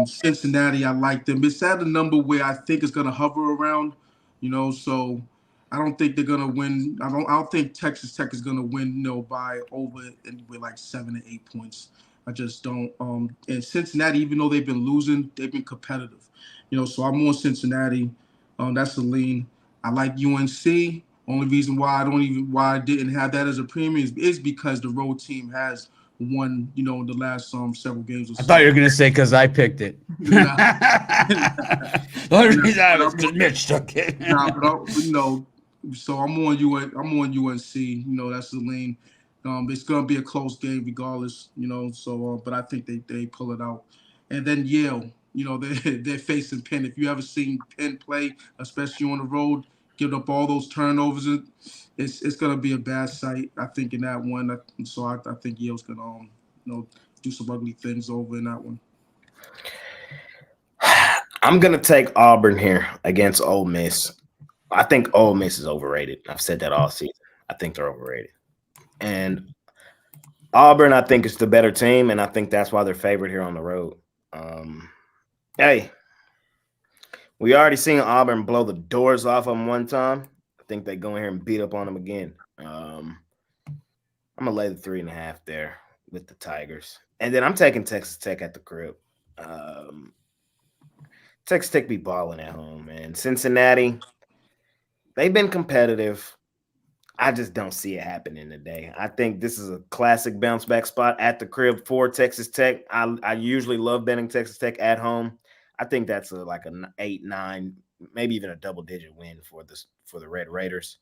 Cincinnati, I like them. It's at a number where I think it's going to hover around, so I don't think they're going to win. I don't think Texas Tech is going to win, by over with like 7 or 8 points. I just don't. And Cincinnati, even though they've been losing, they've been competitive, so I'm on Cincinnati. That's a lean. I like UNC. Only reason why I didn't have that as a premium is because the road team has won, the last several games. I thought you were going to say because I picked it. The only reason I was because Mitch took it. So I'm on UNC. That's the lean. It's gonna be a close game regardless, So, but I think they pull it out. And then Yale, they're facing Penn. If you ever seen Penn play, especially on the road, give up all those turnovers, it's gonna be a bad sight. I think in that one. So I think Yale's gonna do some ugly things over in that one. I'm gonna take Auburn here against Ole Miss. I think Ole Miss is overrated. I've said that all season. I think they're overrated. And Auburn, I think, is the better team, and I think that's why they're favored here on the road. Hey, we already seen Auburn blow the doors off them one time. I think they go in here and beat up on them again. I'm going to lay the 3.5 there with the Tigers. And then I'm taking Texas Tech at the crib. Texas Tech be balling at home, man. Cincinnati, they've been competitive. I just don't see it happening today. I think this is a classic bounce back spot at the crib for Texas Tech. I usually love betting Texas Tech at home. I think that's like an 8-9, maybe even a double-digit win for the Red Raiders.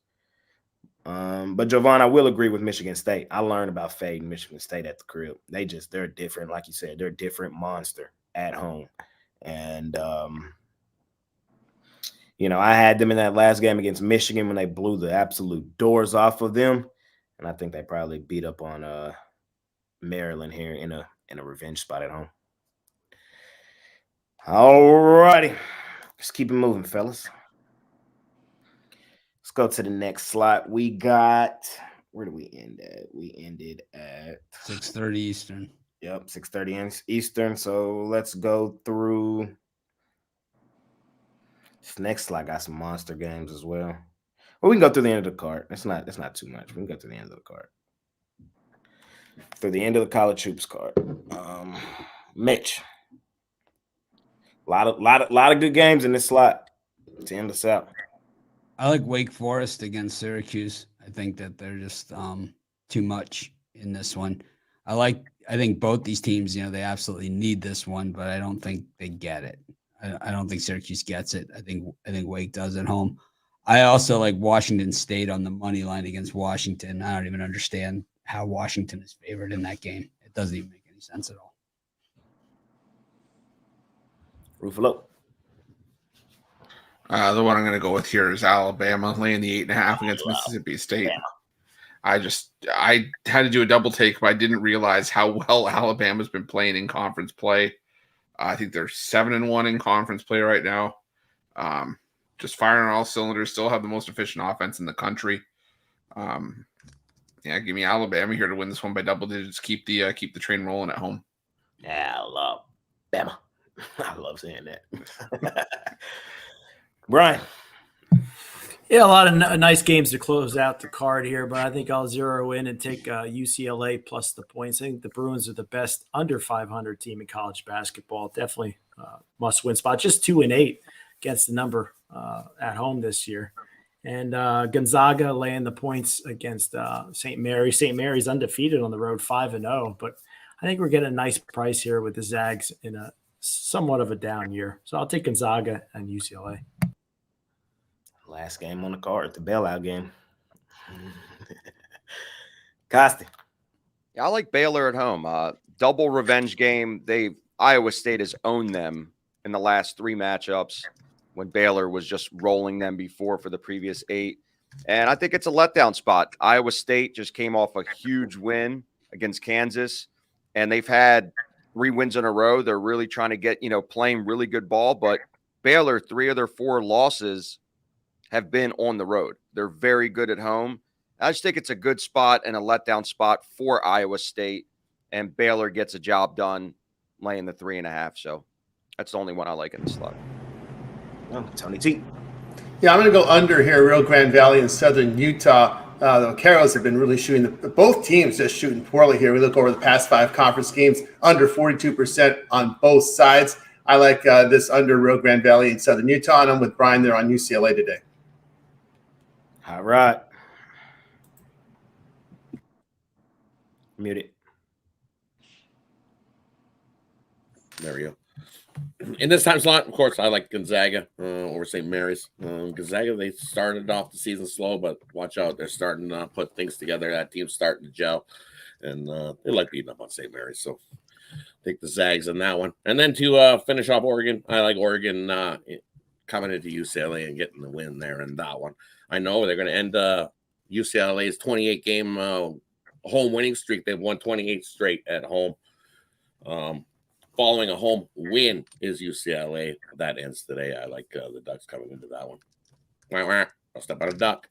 But Jovan, I will agree with Michigan State. I learned about fading Michigan State at the crib. They're different, like you said. They're a different monster at home, and I had them in that last game against Michigan when they blew the absolute doors off of them, and I think they probably beat up on Maryland here in a revenge spot at home. All righty. Let's keep it moving, fellas. Let's go to the next slot. We got – where did we end at? We ended at 6:30 Eastern. Yep, 6:30 Eastern. So let's go through – this next slot got some monster games as well. Well, we can go through the end of the card. That's not too much. We can go to the end of the card. Through the end of the college hoops card. Mitch. A lot of good games in this slot to end us out. I like Wake Forest against Syracuse. I think that they're just too much in this one. I think both these teams, they absolutely need this one, but I don't think they get it. I don't think Syracuse gets it. I think Wake does at home. I also like Washington State on the money line against Washington. I don't even understand how Washington is favored in that game. It doesn't even make any sense at all. Ruffolo. The one I'm going to go with here is Alabama laying the 8.5 against Mississippi State. I had to do a double take, but I didn't realize how well Alabama's been playing in conference play. I think they're 7-1 in conference play right now. Just firing on all cylinders. Still have the most efficient offense in the country. Give me Alabama here to win this one by double digits. Keep the train rolling at home. Alabama. I love saying that. Brian. Yeah, a lot of nice games to close out the card here, but I think I'll zero in and take UCLA plus the points. I think the Bruins are the best under 500 team in college basketball. Definitely must-win spot. Just 2-8 against the number at home this year. And Gonzaga laying the points against St. Mary. St. Mary's undefeated on the road, 5-0. But I think we're getting a nice price here with the Zags in a somewhat of a down year. So I'll take Gonzaga and UCLA. Last game on the card, the bailout game. Costi. Yeah, I like Baylor at home. Double revenge game. Iowa State has owned them in the last 3 matchups when Baylor was just rolling them before for the previous 8. And I think it's a letdown spot. Iowa State just came off a huge win against Kansas, and they've had 3 wins in a row. They're really trying to get, playing really good ball. But Baylor, 3 of their 4 losses have been on the road. They're very good at home. I just think it's a good spot and a letdown spot for Iowa State, and Baylor gets a job done laying the 3.5. So that's the only one I like in the slot. Oh, Tony T. Yeah, I'm going to go under here, Rio Grande Valley in southern Utah. The Vaqueros have been really shooting. Both teams just shooting poorly here. We look over the past 5 conference games, under 42% on both sides. I like this under Rio Grande Valley in southern Utah, and I'm with Brian there on UCLA today. All right. Mute it. There we go. In this time slot, of course, I like Gonzaga over St. Mary's. Gonzaga, they started off the season slow, but watch out. They're starting to put things together. That team's starting to gel, and they like beating up on St. Mary's. So take the Zags on that one. And then to finish off Oregon, I like Oregon coming into UCLA and getting the win there in that one. I know they're going to end UCLA's 28-game home winning streak. They've won 28 straight at home. Following a home win is UCLA. That ends today. I like the Ducks coming into that one. I'll step out of duck.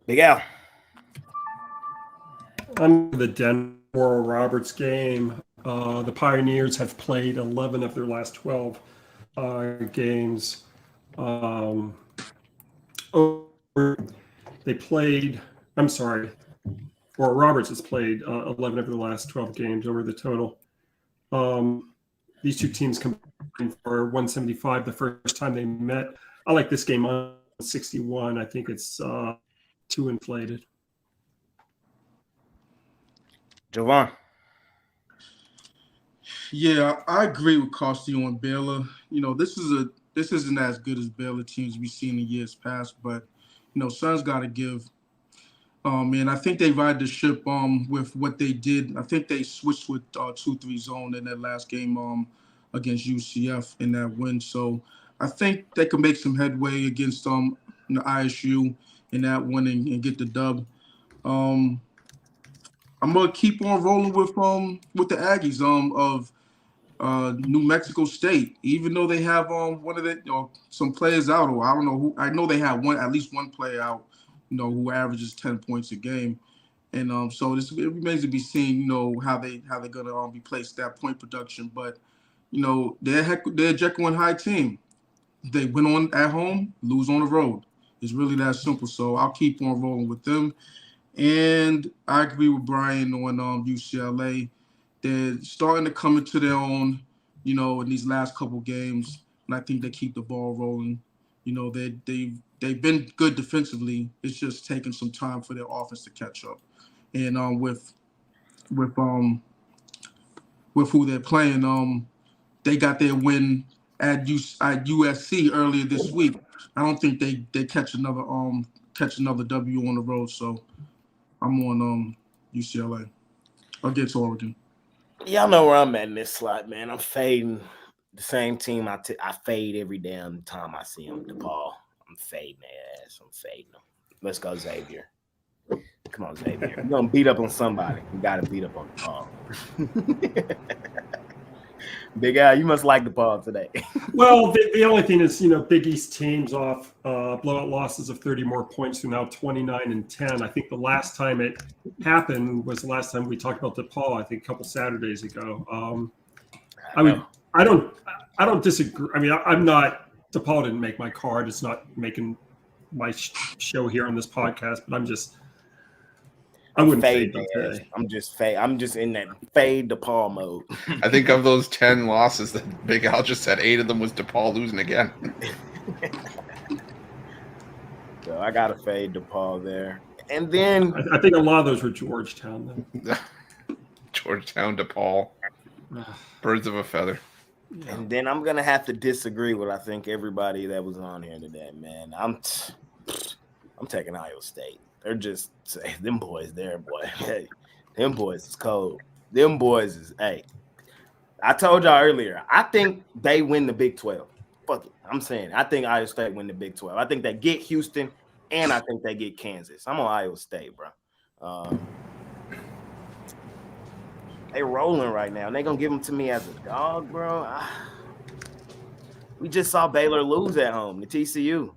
Big Al. On the Denver Roberts game, the Pioneers have played 11 of their last 12 games. They played, I'm sorry, or Roberts has played 11 of the last 12 games over the total. These two teams combined for 175 the first time they met. I like this game on 61. I think it's too inflated. Jovan. Yeah, I agree with Costi on Baylor. You know, this isn't as good as Baylor teams we've seen in years past, but you know, Suns got to give. And I think they ride the ship with what they did. I think they switched with 2-3 zone in that last game against UCF in that win. So I think they can make some headway against ISU in that one and get the dub. I'm gonna keep on rolling with the Aggies of New Mexico State, even though they have one of the some players out, or I don't know who. I know they have at least one player out, you know, who averages 10 points a game, and so it remains to be seen, you know, how they're gonna be placed that point production. But you know, they're a Jekyll and Hyde team. They win on at home, lose on the road. It's really that simple. So I'll keep on rolling with them. And I agree with Brian on UCLA. They're starting to come into their own, you know, in these last couple games, and I think they keep the ball rolling. You know, they've been good defensively. It's just taking some time for their offense to catch up. And with who they're playing, they got their win at USC earlier this week. I don't think they catch another W on the road. So I'm on UCLA against Oregon. Y'all know where I'm at in this slot, man. I'm fading the same team I fade every damn time I see them, DePaul. I'm fading their ass. I'm fading them. Let's go, Xavier. Come on, Xavier. You're going to beat up on somebody. You got to beat up on DePaul. Big Al, you must like DePaul today. Well, the only thing is, you know, Big East teams off blowout losses of 30 more points to now 29-10. I think the last time it happened was the last time we talked about DePaul. I think a couple Saturdays ago. I don't disagree. I mean, I'm not. DePaul didn't make my card. It's not making my show here on this podcast. But I wouldn't fade them today. I'm just in that fade DePaul mode. I think of those 10 losses that Big Al just said, 8 of them was DePaul losing again. So I got to fade DePaul there. And then I think a lot of those were Georgetown, though. Georgetown, DePaul. Birds of a feather. And then I'm going to have to disagree with, I think, everybody that was on here today, man. I'm taking Iowa State. They're just them boys there, boy. Hey, them boys is cold. Them boys is, hey. I told y'all earlier, I think they win the Big 12. Fuck it. I'm saying I think Iowa State win the Big 12. I think they get Houston, and I think they get Kansas. I'm on Iowa State, bro. They rolling right now, and they going to give them to me as a dog, bro. We just saw Baylor lose at home to TCU.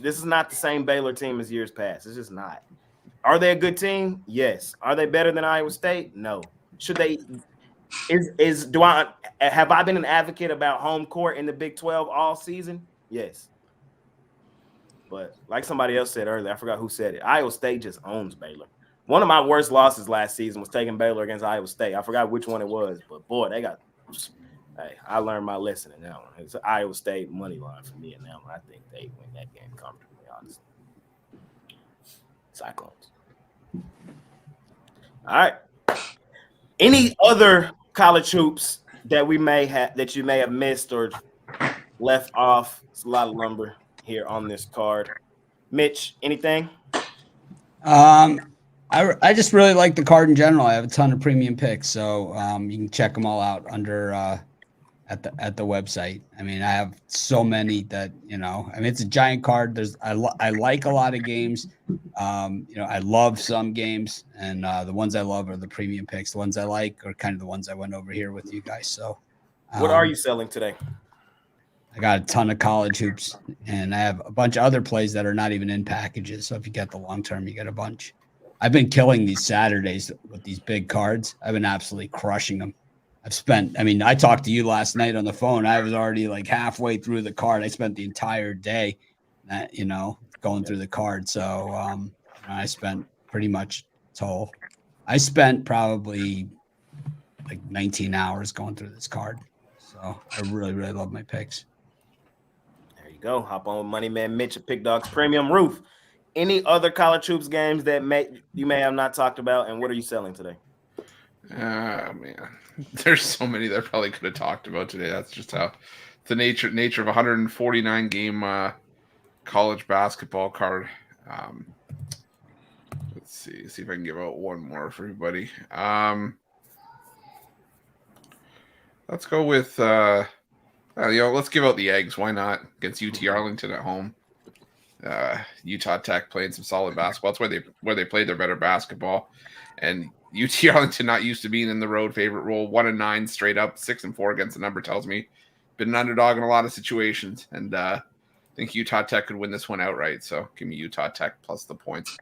This is not the same Baylor team as years past. It's just not. Are they a good team? Yes. Are they better than Iowa State? No. Should they? Have I been an advocate about home court in the Big 12 all season? Yes. But like somebody else said earlier, I forgot who said it. Iowa State just owns Baylor. One of my worst losses last season was taking Baylor against Iowa State. I forgot which one it was, but boy, they got. Hey, I learned my lesson in that one. It's an Iowa State money line for me in that one. I think they win that game comfortably, honestly. Cyclones. All right. Any other college hoops that you may have missed or left off? It's a lot of lumber here on this card. Mitch, anything? I just really like the card in general. I have a ton of premium picks, so you can check them all out under at the website. I mean, I have so many that it's a giant card. I like a lot of games. I love some games, and the ones I love are the premium picks. The ones I like are kind of the ones I went over here with you guys. So, what are you selling today? I got a ton of college hoops, and I have a bunch of other plays that are not even in packages. So if you get the long term, you get a bunch. I've been killing these Saturdays with these big cards. I've been absolutely crushing them. I talked to you last night on the phone. I was already like halfway through the card. I spent the entire day, going through the card. So I spent pretty much I spent probably like 19 hours going through this card. So I really, really love my picks. There you go. Hop on with Money Man Mitch at Pick Dogs Premium Roof. Any other college hoops games that you may have not talked about, and what are you selling today? Man, there's so many that I probably could have talked about today. That's just how the nature of 149 game college basketball card. Let's see if I can give out one more for everybody. Let's go with let's give out the eggs. Why not? Against UT Arlington at home. Utah Tech playing some solid basketball. That's where they played their better basketball. And UT Arlington not used to being in the road favorite role. 1-9 straight up, 6-4 against the number tells me. Been an underdog in a lot of situations, and I think Utah Tech could win this one outright. So give me Utah Tech plus the points.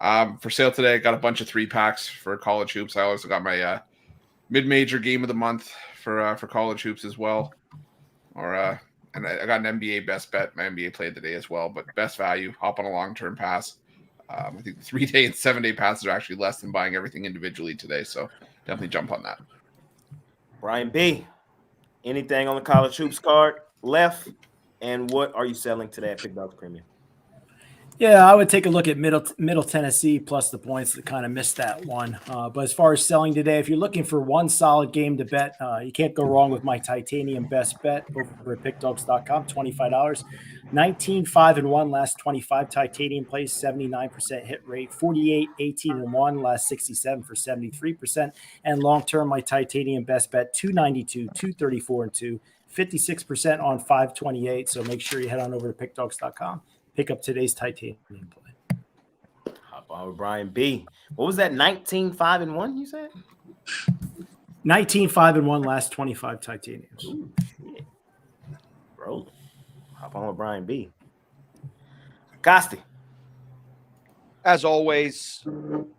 For sale today, I got a bunch of 3-packs for college hoops. I also got my mid-major game of the month for college hoops as well. And I got an NBA best bet. My NBA played today as well, but best value, hop on a long-term pass. I think the 3-day and 7-day passes are actually less than buying everything individually today. So definitely jump on that. Brian B., anything on the college hoops card left? And what are you selling today at Pick Dogs Premium? Yeah, I would take a look at Middle Tennessee plus the points. That kind of missed that one. But as far as selling today, if you're looking for one solid game to bet, you can't go wrong with my titanium best bet over at pickdogs.com, $25. 19-5-1 last 25 titanium plays, 79% hit rate, 48-18-1 last 67 for 73%. And long term, my titanium best bet, 292, 234-2, 56% on 528. So make sure you head on over to pickdogs.com. Pick up today's titanium play. Hop on with Brian B. What was that? 19-5-1, you said? 19-5-1 last 25 titaniums. Ooh, shit. Bro, hop on with Brian B. Costi. As always,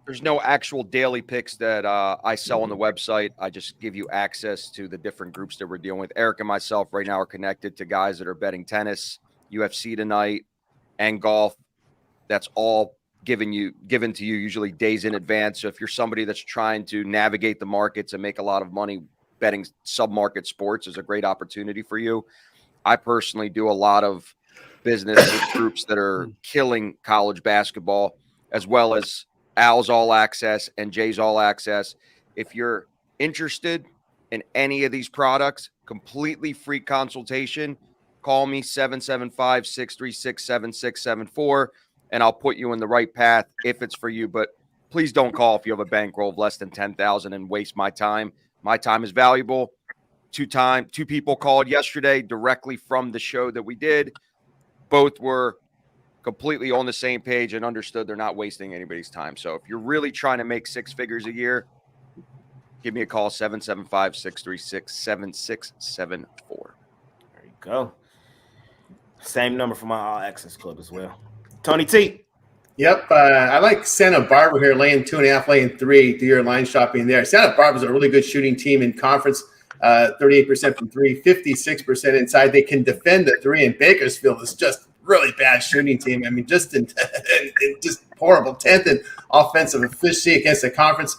there's no actual daily picks that I sell on the website. I just give you access to the different groups that we're dealing with. Eric and myself right now are connected to guys that are betting tennis, UFC tonight, and golf. That's all given to you usually days in advance. So if you're somebody that's trying to navigate the markets and make a lot of money, betting sub-market sports is a great opportunity for you. I personally do a lot of business with groups that are killing college basketball, as well as Al's All Access and Jay's All Access. If you're interested in any of these products, completely free consultation. Call me 775-636-7674, and I'll put you in the right path if it's for you. But please don't call if you have a bankroll of less than $10,000 and waste my time. My time is valuable. Two people called yesterday directly from the show that we did. Both were completely on the same page and understood they're not wasting anybody's time. So if you're really trying to make 6 figures a year, give me a call, 775-636-7674. There you go. Same number for my All Access Club as well. Tony T. Yep. I like Santa Barbara here, laying 2.5, laying 3 to your line shopping there. Santa Barbara's a really good shooting team in conference. 38% from 3, 56% inside. They can defend the 3, and Bakersfield is just really bad shooting team. I mean, just horrible. 10th in offensive efficiency against the conference.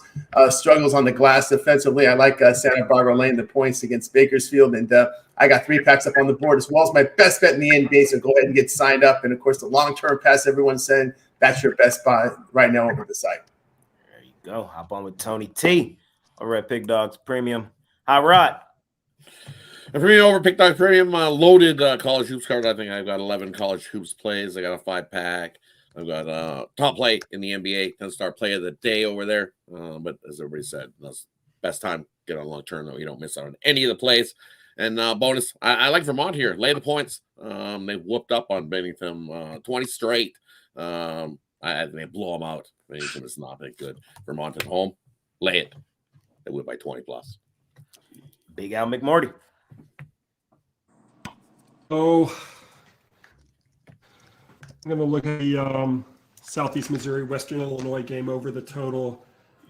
Struggles on the glass defensively. I like Santa Barbara laying the points against Bakersfield, and I got 3 packs up on the board as well as my best bet in the NBA. So go ahead and get signed up. And of course, the long-term pass everyone's saying that's your best buy right now over the site. There you go. Hop on with Tony T over at Pig Dogs Premium. Hi, Rod. And for me, over Pick Dog Premium, loaded college hoops card. I think I've got 11 college hoops plays. I got a 5-pack. I've got top play in the NBA, 10-star play of the day over there. But as everybody said, that's best time get on long term, though. You don't miss out on any of the plays. And bonus, I like Vermont here. Lay the points. They whooped up on Bennington 20 straight. They blow them out. Bennington is not that good. Vermont at home, lay it. They win by 20 plus. Big Al McMorty. Oh, I'm going to look at the Southeast Missouri, Western Illinois game over the total.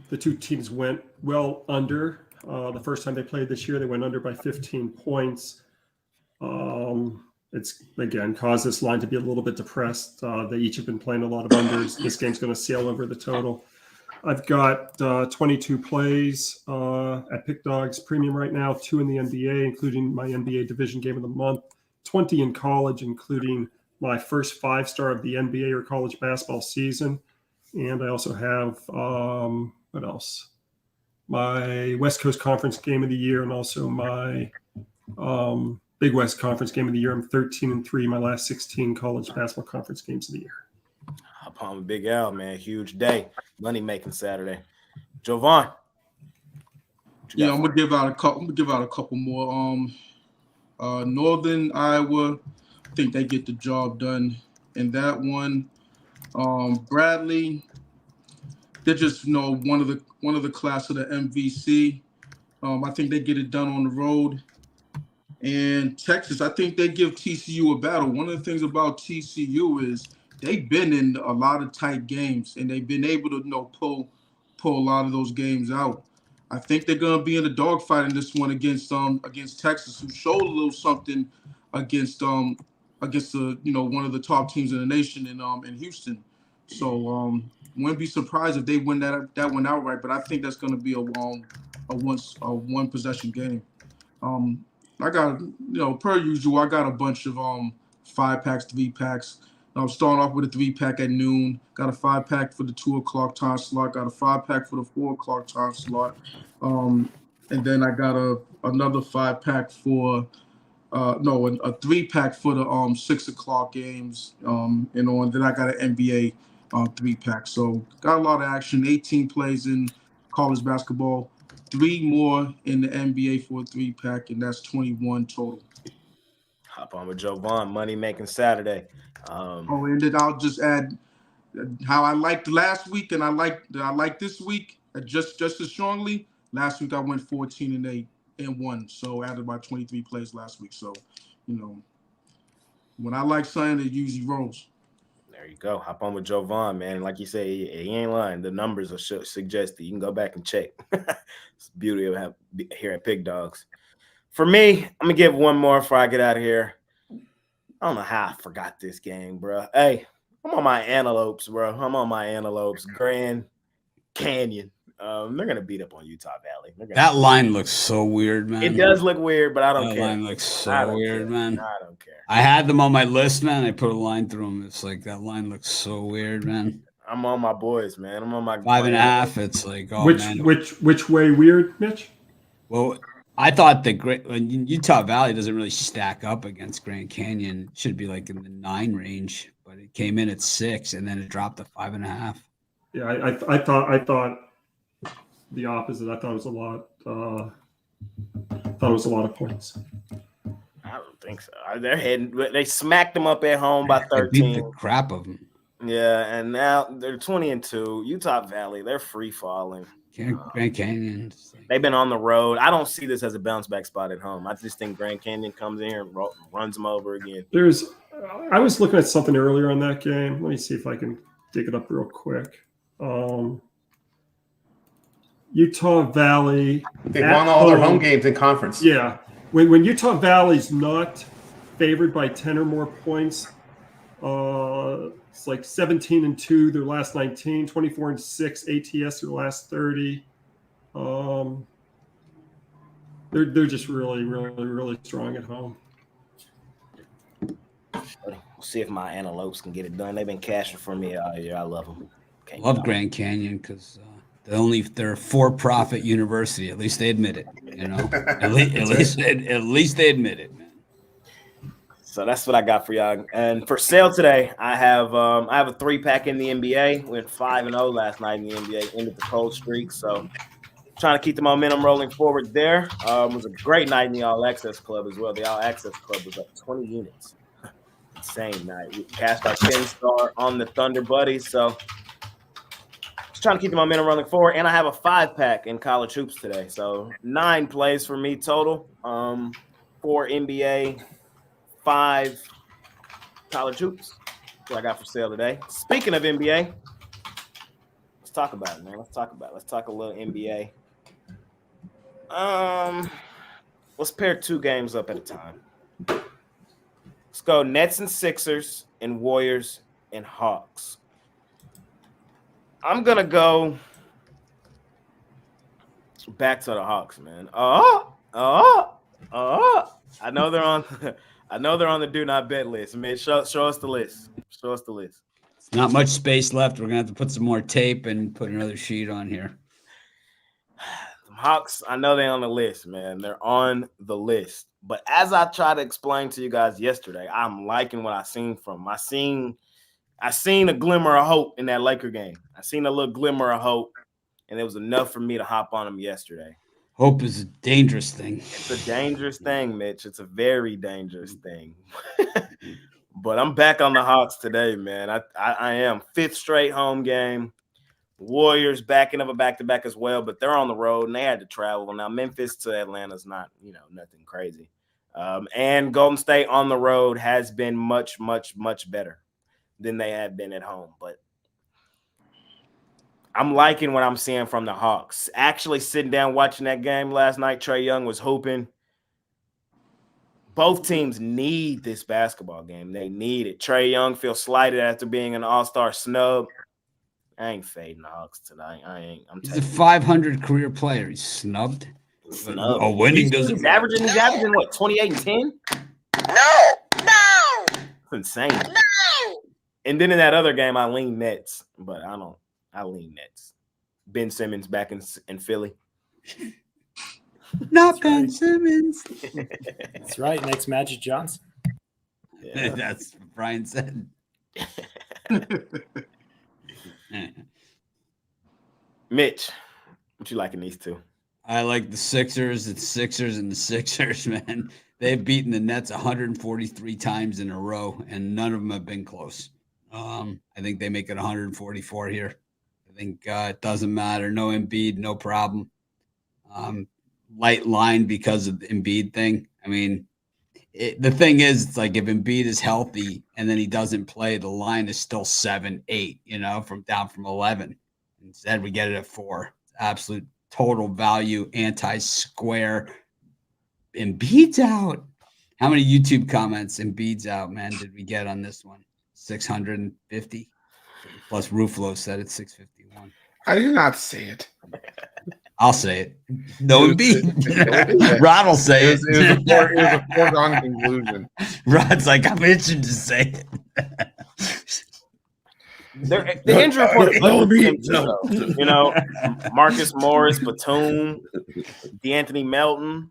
The two teams went well under. The first time they played this year, they went under by 15 points. It's, again, caused this line to be a little bit depressed. They each have been playing a lot of unders. This game's going to sail over the total. I've got 22 plays at Pick Dogs Premium right now, 2 in the NBA, including my NBA Division Game of the Month, 20 in college, including my first 5-star of the NBA or college basketball season. And I also have, what else? My West Coast Conference Game of the Year, and also my Big West Conference Game of the Year. I'm 13-3, my last 16 college basketball conference games of the year. Hop on with Big Al, man. Huge day. Money making Saturday. Jovan. Yeah, I'm gonna give out a couple more. Northern Iowa, I think they get the job done in that one. Bradley, they're just one of the class of the MVC. I think they get it done on the road. And Texas, I think they give TCU a battle. One of the things about TCU is they've been in a lot of tight games, and they've been able to pull a lot of those games out. I think they're gonna be in the dogfight in this one against Texas, who showed a little something against the one of the top teams in the nation in Houston. So wouldn't be surprised if they win that one outright. But I think that's gonna be a one possession game. I got per usual, I got a bunch of 5-packs, 3-packs. I'm starting off with a 3-pack at noon. Got a 5-pack for the 2 o'clock time slot. Got a 5-pack for the 4 o'clock time slot. And then I got another 5-pack for a 3-pack for the 6 o'clock games. And then I got an NBA 3-pack. So got a lot of action. 18 plays in college basketball. 3 more in the NBA for a 3-pack, and that's 21 total. Hop on with Jovan. Money making Saturday. And then I'll just add how I liked last week, and I like this week just as strongly. Last week I went 14-8 and 1, so added my 23 plays last week. So, when I like something, it usually rolls. There you go. Hop on with Jovan, man. Like you say, he ain't lying. The numbers are suggested. You can go back and check. It's the beauty of here at Pig Dogs. For me, I'm going to give one more before I get out of here. I don't know how I forgot this game, bro. Hey, I'm on my Antelopes, bro. I'm on my Antelopes. Grand Canyon. They're going to beat up on Utah Valley. That line looks so weird, man. It does look weird, but I don't care. That line looks so weird, man. I don't care. I had them on my list, man. I put a line through them. It's like that line looks so weird, man. I'm on my boys, man. I'm on my 5.5. It's like, oh, man. Which way weird, Mitch? Well, I thought Utah Valley doesn't really stack up against Grand Canyon. It should be like in the 9 range, but it came in at 6 and then it dropped to 5.5. Yeah, I thought the opposite. I thought it was a lot. Thought it was a lot of points. I don't think so. They smacked them up at home by 13. They beat the crap of them. Yeah, and now they're 20-2. Utah Valley, they're free falling. Grand Canyon. They've been on the road. I don't see this as a bounce back spot at home. I just think Grand Canyon comes in here and runs them over again. I was looking at something earlier on that game. Let me see if I can dig it up real quick. Utah Valley. They won all their home games in conference. Yeah. When Utah Valley's not favored by 10 or more points, it's like 17-2 their last 19, 24-6 ATS their last 30. They're just really, really, really strong at home. We'll see if my Antelopes can get it done. They've been cashing for me all year. I love them. Love Grand Canyon because They're a for-profit university. At least they admit it. You know, at least they admit it, man. So that's what I got for y'all. And for sale today, I have a 3-pack in the NBA. We went 5-0 last night in the NBA. Ended the cold streak. So trying to keep the momentum rolling forward there. It was a great night in the All Access Club as well. The All Access Club was up 20 units. Insane night. We cashed our 10-star on the Thunder Buddies. So just trying to keep the momentum rolling forward. And I have a 5-pack in college hoops today. So 9 plays for me total. 4 NBA, 5 college hoops. That's what I got for sale today. Speaking of NBA, let's talk about it, man. Let's talk a little NBA. Let's pair 2 games up at a time. Let's go Nets and Sixers and Warriors and Hawks. I'm gonna go back to the Hawks, man. I know they're on the do not bet list. Man, show us the list. Show us the list. Not much space left. We're gonna have to put some more tape and put another sheet on here. Hawks, I know they're on the list, man. They're on the list. But as I tried to explain to you guys yesterday, I'm liking what I seen from them. I seen a glimmer of hope in that Laker game. I seen a little glimmer of hope, and it was enough for me to hop on them yesterday. Hope is a dangerous thing. It's a dangerous thing, Mitch. It's a very dangerous thing. But I'm back on the Hawks today, man. I am. 5th straight home game. Warriors backing up a back-to-back as well, but they're on the road, and they had to travel. Now, Memphis to Atlanta is not, nothing crazy. And Golden State on the road has been much, much, much better than they had been at home. But I'm liking what I'm seeing from the Hawks. Actually sitting down watching that game last night, Trae Young was hooping. Both teams need this basketball game. They need it. Trae Young feels slighted after being an all-star snub. I ain't fading the Hawks tonight. He's a 500 career player. He's snubbed. A winning doesn't. He's averaging what, 28 and 10? No. That's insane. No. And then in that other game, I lean Nets, but I lean Nets. Ben Simmons back in Philly. Not Ben Simmons. That's right. Next Magic Johnson. Yeah. That's what Brian said. Mitch, what you liking these 2? I like the Sixers. It's Sixers and the Sixers, man. They've beaten the Nets 143 times in a row, and none of them have been close. I think they make it 144 here. I think it doesn't matter. No Embiid, no problem. Light line because of the Embiid thing. I mean, the thing is, it's like if Embiid is healthy and then he doesn't play, the line is still 7-8, from down from 11. Instead, we get it at 4. Absolute total value, anti-square. Embiid's out. How many YouTube comments Embiid's out, man, did we get on this one? 650. Plus Ruffolo said it's 651. I did not say it. I'll say it. No Embiid. Rod will say it. It was a foregone conclusion. Rod's like, I'm itching to say it. The injury report, Marcus Morris, Batum, DeAnthony Melton,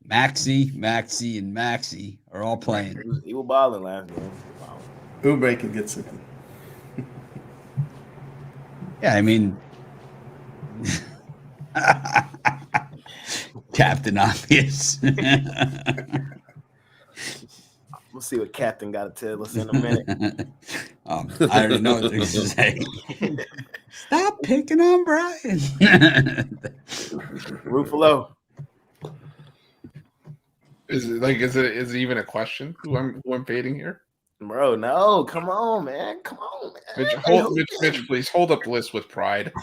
Maxey, and Maxey are all playing. He was balling last game. Wow. Oubre can get some. Yeah, I mean, Captain Obvious. We'll see what Captain got to tell us in a minute. I already know what they're going to say. Stop picking on Brian. Ruffolo. Is it even a question who I'm fading here? Bro, no, come on, man. Mitch, please hold up list with pride.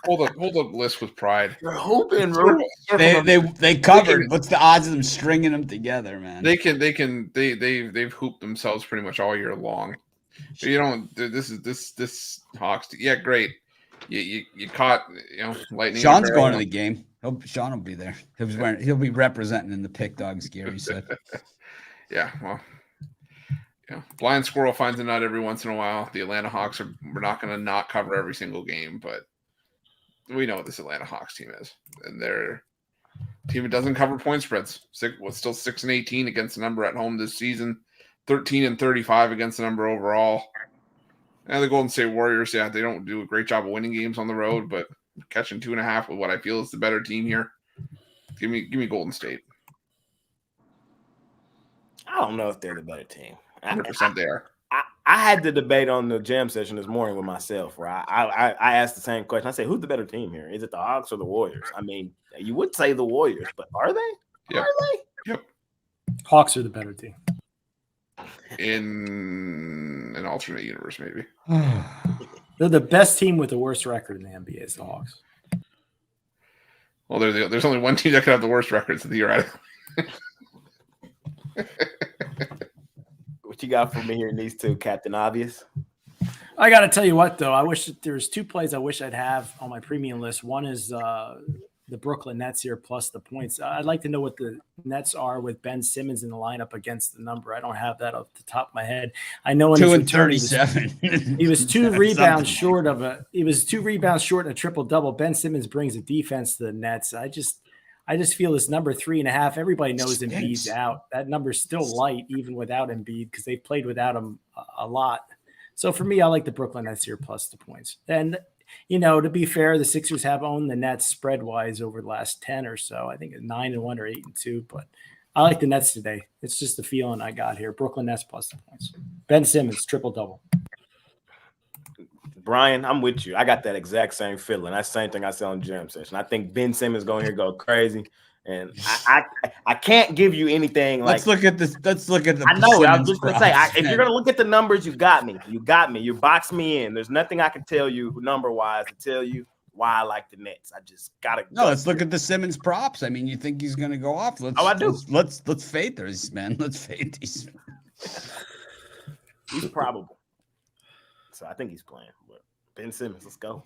Hold up list with pride. You're hoping, bro. They covered. What's the odds of them stringing them together, man? They've hooped themselves pretty much all year long. This Hawks. Yeah, great. You caught lightning. Sean's going to the game. Sean will be there. He'll be representing in the Pick Dogs gear. He said. Yeah, well, Yeah, blind squirrel finds a nut every once in a while. The Atlanta Hawks we're not going to not cover every single game, but we know what this Atlanta Hawks team is, and they're a team that doesn't cover point spreads. Still 6-18 against the number at home this season, 13-35 against the number overall. And the Golden State Warriors, they don't do a great job of winning games on the road, but catching 2.5 with what I feel is the better team here. Give me Golden State. I don't know if they're the better team. 100% they are. I had the debate on the jam session this morning with myself, where I asked the same question. I said, "Who's the better team here? Is it the Hawks or the Warriors?" I mean, you would say the Warriors, but are they? Yep. Are they? Yep. Hawks are the better team. In an alternate universe, maybe. They're the best team with the worst record in the NBA is the Hawks. Well, there's only one team that could have the worst records theoretically. What you got for me here in these two, Captain Obvious? I got to tell you what, though. I wish there's 2 plays I wish I'd have on my premium list. One is the Brooklyn Nets here plus the points. I'd like to know what the Nets are with Ben Simmons in the lineup against the number. I don't have that off the top of my head. I know in 2-37. He was 2 rebounds short of a. He was 2 rebounds short of a triple double. Ben Simmons brings a defense to the Nets. I just feel this number 3.5. Everybody knows Embiid's out. That number's still light even without Embiid because they've played without him a lot. So for me, I like the Brooklyn Nets here plus the points. And to be fair, the Sixers have owned the Nets spread wise over the last 10 or so. I think it's 9-1 or 8-2. But I like the Nets today. It's just the feeling I got here. Brooklyn Nets plus the points. Ben Simmons triple double. Brian, I'm with you. I got that exact same feeling. That's the same thing I said on jam session. I think Ben Simmons going here go crazy, and I can't give you anything like. Let's look at this. Let's look at the. I know. I was Simmons just gonna say, props, if you're gonna look at the numbers, you got me. You got me. You boxed me in. There's nothing I can tell you number wise to tell you why I like the Nets. I just gotta. No, let's look at the Simmons props. I mean, you think he's gonna go off? I do. Let's fade these, man. Let's fade these. He's probable. So I think he's playing. But Ben Simmons, let's go.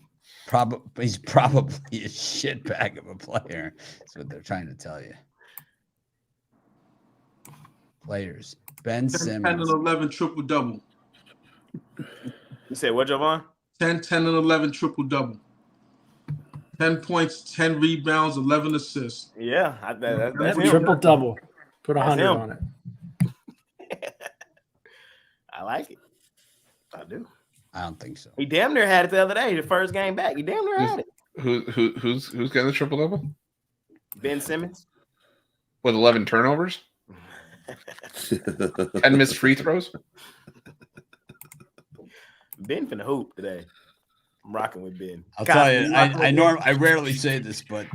He's probably a shit bag of a player. That's what they're trying to tell you. Players. Ben 10, Simmons. 10 and 11 triple double. You said what, Javon? 10, 10 and 11 triple double. 10 points, 10 rebounds, 11 assists. Yeah, that's him. Triple double. Put That's 100 him. on it. I like it. I do. I don't think so. He damn near had it the other day, the first game back. He damn near had it. Who's getting the triple double? Ben Simmons. With 11 turnovers? 10 missed free throws? Ben finna hoop today. I'm rocking with Ben. I'll tell you, I rarely say this, but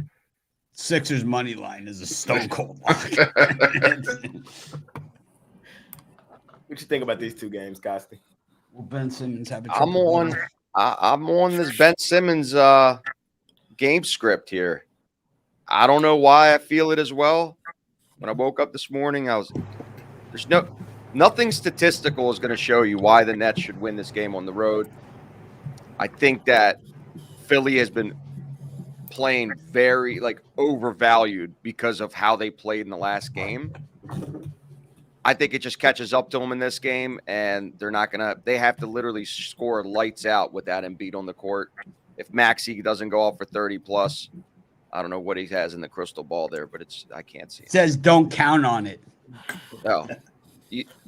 Sixers money line is a stone cold lock. What you think about these two games, Costi? Will Ben Simmons have a I'm on this Ben Simmons game script here. I don't know why I feel it as well. When I woke up this morning, there's nothing statistical is going to show you why the Nets should win this game on the road. I think that Philly has been playing very overvalued because of how they played in the last game. I think it just catches up to them in this game, and they have to literally score lights out without Embiid on the court. If Maxey doesn't go off for 30 plus, I don't know what he has in the crystal ball there, but I can't see it. It says don't count on it. No.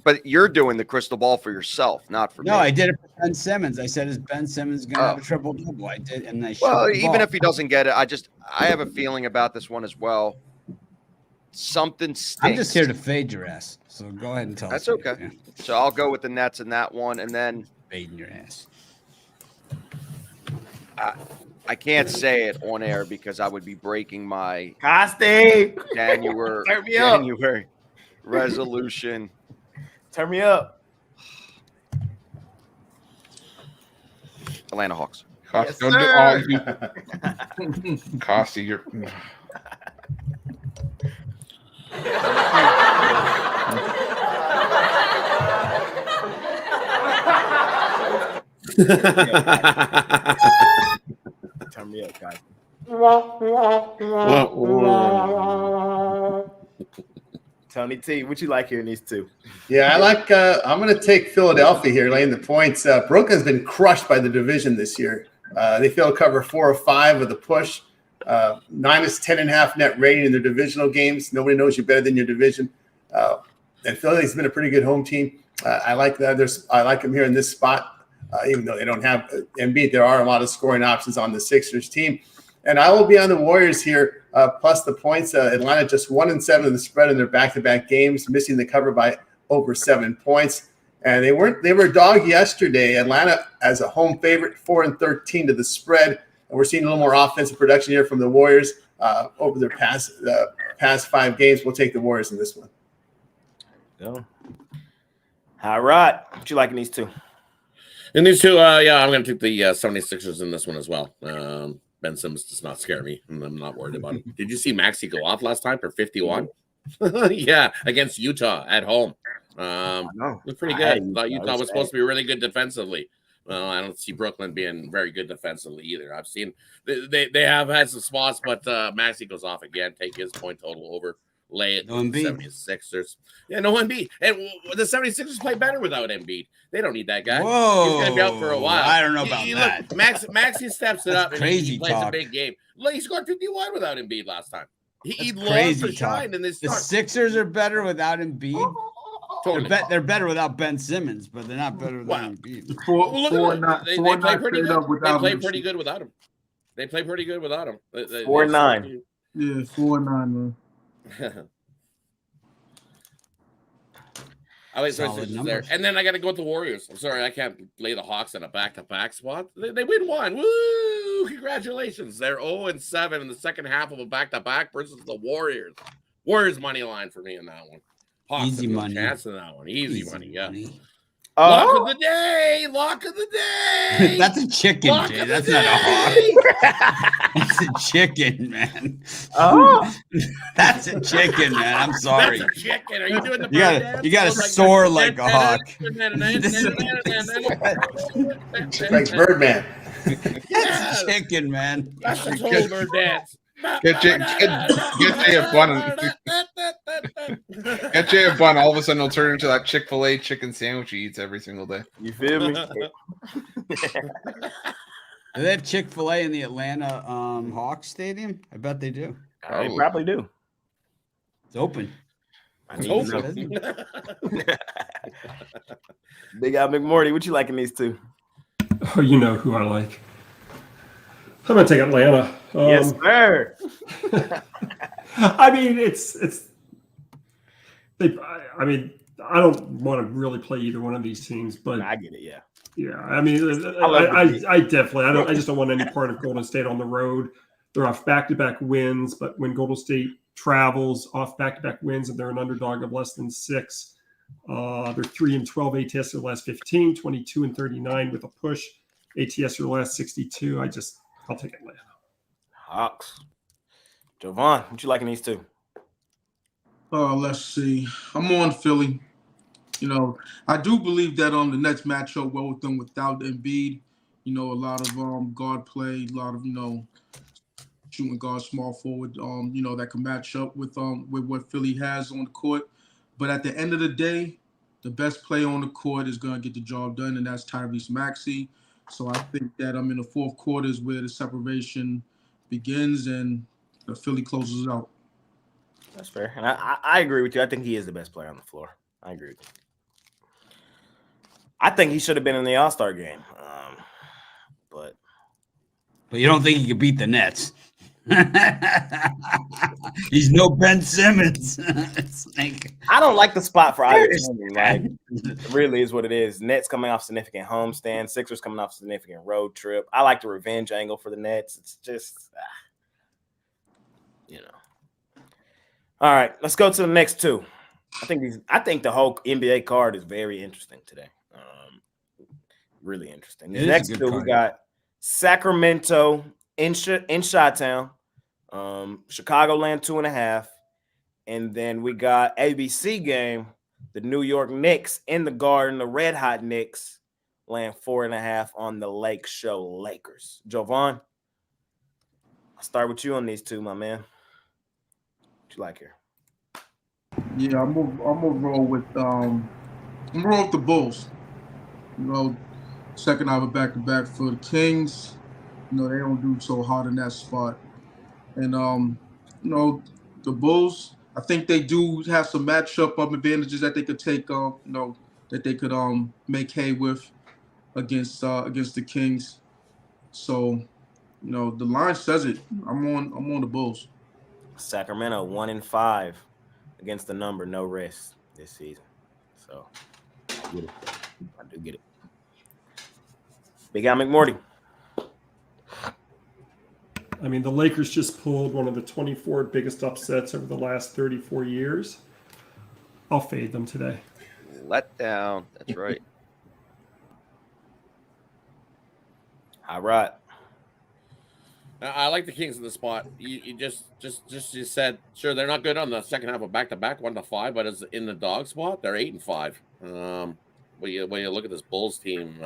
But you're doing the crystal ball for yourself, not for me. No, I did it for Ben Simmons. I said, is Ben Simmons going to have a triple double? I did, and I well, shot the even ball. if he doesn't get it, I have a feeling about this one as well. Something stinks. I'm just here to fade your ass. So go ahead and tell That's us. okay. So I'll go with the Nets in that one, and then Fading your ass. I can't say it on air because I would be breaking my Costi! January resolution. Turn me up. Atlanta Hawks. Costi, Yes, Costi, you're. Turn me up, guys. Tony T, what you like here in these two? Yeah, I like. I'm going to take Philadelphia here, laying the points. Brooklyn's been crushed by the division this year. They failed to cover 4 or 5 with a push. Minus 10.5 net rating in their divisional games. Nobody knows you better than your division. And Philly's been a pretty good home team. I like that. I like them here in this spot, even though they don't have Embiid. There are a lot of scoring options on the Sixers team. And I will be on the Warriors here, plus the points. Atlanta just 1-7 in the spread in their back-to-back games, missing the cover by over 7 points. And they were a dog yesterday. Atlanta as a home favorite, 4-13 to the spread. And we're seeing a little more offensive production here from the Warriors over their past 5 games. We'll take the Warriors in this one. Go. All right. What you like in these two? In these two, I'm going to take the 76ers in this one as well. Ben Simmons does not scare me, and I'm not worried about him. Did you see Maxey go off last time for 51? Yeah, against Utah at home. Looked pretty good. I thought Utah was supposed to be really good defensively. Well, I don't see Brooklyn being very good defensively either. I've seen they have had some spots, but Maxey goes off again. Take his point total over. Lay it. No 76ers. Yeah, no Embiid. And the 76ers play better without Embiid. They don't need that guy. Whoa. He's going to be out for a while. I don't know about that. Look, Maxey steps it up and he plays talk. a big game. He scored 51 without Embiid last time. He loves to shine in this The start. Sixers are better without Embiid. Totally. They're better without Ben Simmons, but they're not better without Embiid. They play pretty good. They play pretty good without him. They play pretty good without him. 4-9. Yeah, 4-9, man. I like there. And then I got to go with the Warriors. I'm sorry, I can't play the Hawks in a back-to-back spot. They win one. Woo! Congratulations. They're 0-7 in the second half of a back-to-back versus the Warriors. Warriors money line for me in that one. Hawks Easy money. Chance in that one. Easy money, yeah. Lock of the day. Lock of the day. That's a chicken, Lock Jay. of That's the not a hawk. That's a chicken, man. Oh, that's a chicken, man. I'm sorry. That's a chicken. Are you doing the You got to soar like a hawk. Like Birdman. That's a chicken, man. That's the total bird dance. Get Jay a bun. Get Jay a bun. All of a sudden, he'll turn into that Chick-fil-A chicken sandwich he eats every single day. you feel me? Do they have Chick-fil-A in the Atlanta Hawks Stadium? I bet they do. They probably do. It's open. Big Al McMorty, what you like in these two? Oh, you know who I like. I'm gonna take Atlanta. Yes, sir. I mean, I mean, I don't want to really play either one of these teams, but I get it. Yeah. Yeah, I mean, I definitely, I just don't want any part of Golden State on the road. They're off back-to-back wins, but when Golden State travels off back-to-back wins and they're an underdog of less than 6, they're 3-12 ATS their last 15, 22-39 with a push. ATS their last 62. I'll take Atlanta. Hawks. Jovan, what you like in these two? Let's see. I'm on Philly. You know, I do believe that the Nets match up well with them without Embiid. You know, a lot of guard play, a lot of shooting guard, small forward. That can match up with what Philly has on the court. But at the end of the day, the best player on the court is going to get the job done, and that's Tyrese Maxey. So I think that I'm in the fourth quarter is where the separation begins and the Philly closes out. That's fair. And I agree with you. I think he is the best player on the floor. I agree with you. I think he should have been in the All-Star game. But you don't think he could beat the Nets? He's no Ben Simmons. I don't like the spot for either team. Like, it really is what it is. Nets coming off significant homestand. Sixers coming off significant road trip. I like the revenge angle for the Nets. It's just, All right, let's go to the next two. I think the whole NBA card is very interesting today. Really interesting. The next two, we got Sacramento in Chi-Town, Chicagoland 2.5, and then we got ABC game, the New York Knicks in the Garden, the Red Hot Knicks, laying 4.5 on the Lake Show Lakers. Jovan, I'll start with you on these two, my man. What you like here? Yeah, I'm gonna roll with the Bulls. You know, second out of back-to-back for the Kings. You know, they don't do so hard in that spot. And you know, the Bulls, I think they do have some matchup advantages that they could take that they could make hay with against the Kings. So, you know, the line says it. I'm on the Bulls. Sacramento 1-5 against the number, no rest this season. So I get it. I do get it. Big Al McMorty. I mean, the Lakers just pulled one of the 24 biggest upsets over the last 34 years. I'll fade them today. Let down. That's right. All right. I like the Kings in the spot. You just said, sure, they're not good on the second half of back-to-back 1-5, but as in the dog spot, they're 8-5. When you look at this Bulls team,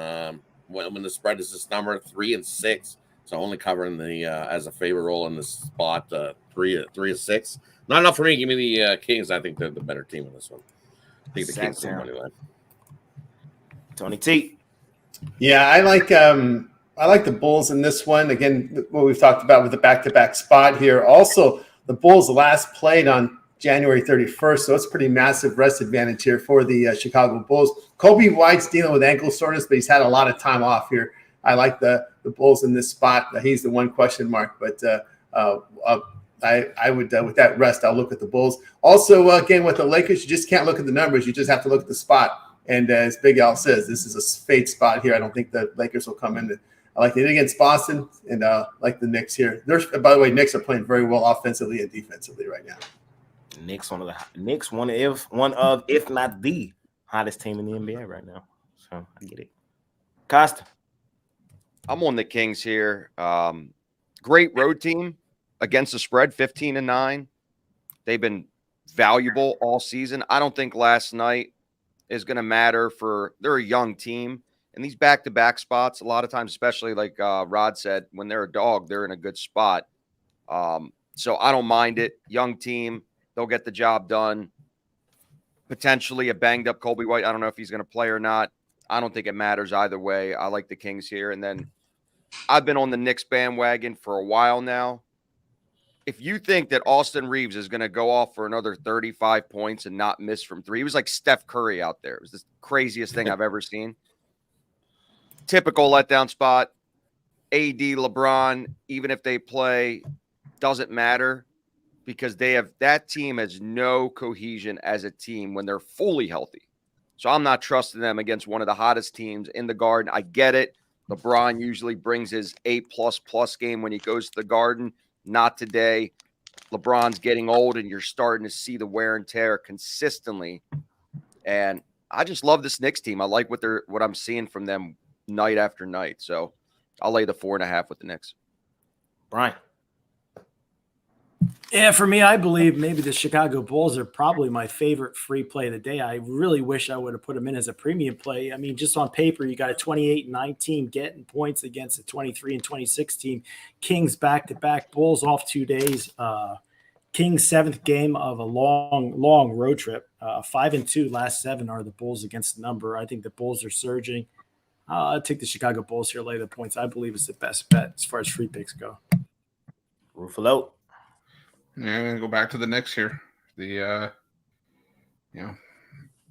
when the spread is this number 3-6, so only covering the as a favorite role in this spot 3-6. Not enough for me. Give me the Kings. I think they're the better team in this one. I think the Kings are money line. Tony T. Yeah, I like the Bulls in this one. Again, what we've talked about with the back-to-back spot here. Also, the Bulls last played on January 31st, so it's a pretty massive rest advantage here for the Chicago Bulls. Kobe White's dealing with ankle soreness, but he's had a lot of time off here. I like the Bulls in this spot. He's the one question mark, but I would with that rest, I'll look at the Bulls. Also, again, with the Lakers, you just can't look at the numbers. You just have to look at the spot. And as Big Al says, this is a fade spot here. I don't think the Lakers will come in. I like it against Boston, and like the Knicks here. By the way, Knicks are playing very well offensively and defensively right now. Knicks, one of, if not the hottest team in the NBA right now. So I get it. Costa. I'm on the Kings here. Great road team against the spread, 15-9. They've been valuable all season. I don't think last night is going to matter they're a young team. And these back-to-back spots, a lot of times, especially like Rod said, when they're a dog, they're in a good spot. So I don't mind it. Young team, they'll get the job done. Potentially a banged-up Kobe White. I don't know if he's going to play or not. I don't think it matters either way. I like the Kings here. And then I've been on the Knicks bandwagon for a while now. If you think that Austin Reeves is going to go off for another 35 points and not miss from three, he was like Steph Curry out there. It was the craziest thing I've ever seen. Typical letdown spot. AD, LeBron, even if they play, doesn't matter because that team has no cohesion as a team when they're fully healthy. So I'm not trusting them against one of the hottest teams in the Garden. I get it. LeBron usually brings his A++ game when he goes to the Garden. Not today. LeBron's getting old, and you're starting to see the wear and tear consistently. And I just love this Knicks team. I like what I'm seeing from them night after night. So I'll lay the 4.5 with the Knicks. Brian. Yeah, for me, I believe maybe the Chicago Bulls are probably my favorite free play of the day. I really wish I would have put them in as a premium play. I mean, just on paper, you got a 28-9 team getting points against a 23-26 team. Kings back-to-back, Bulls off 2 days. Kings' seventh game of a long road trip. 5-2 last 7 are the Bulls against the number. I think the Bulls are surging. I'll take the Chicago Bulls here, lay the points. I believe it's the best bet as far as free picks go. Ruffolo. Yeah, I'm gonna go back to the Knicks here.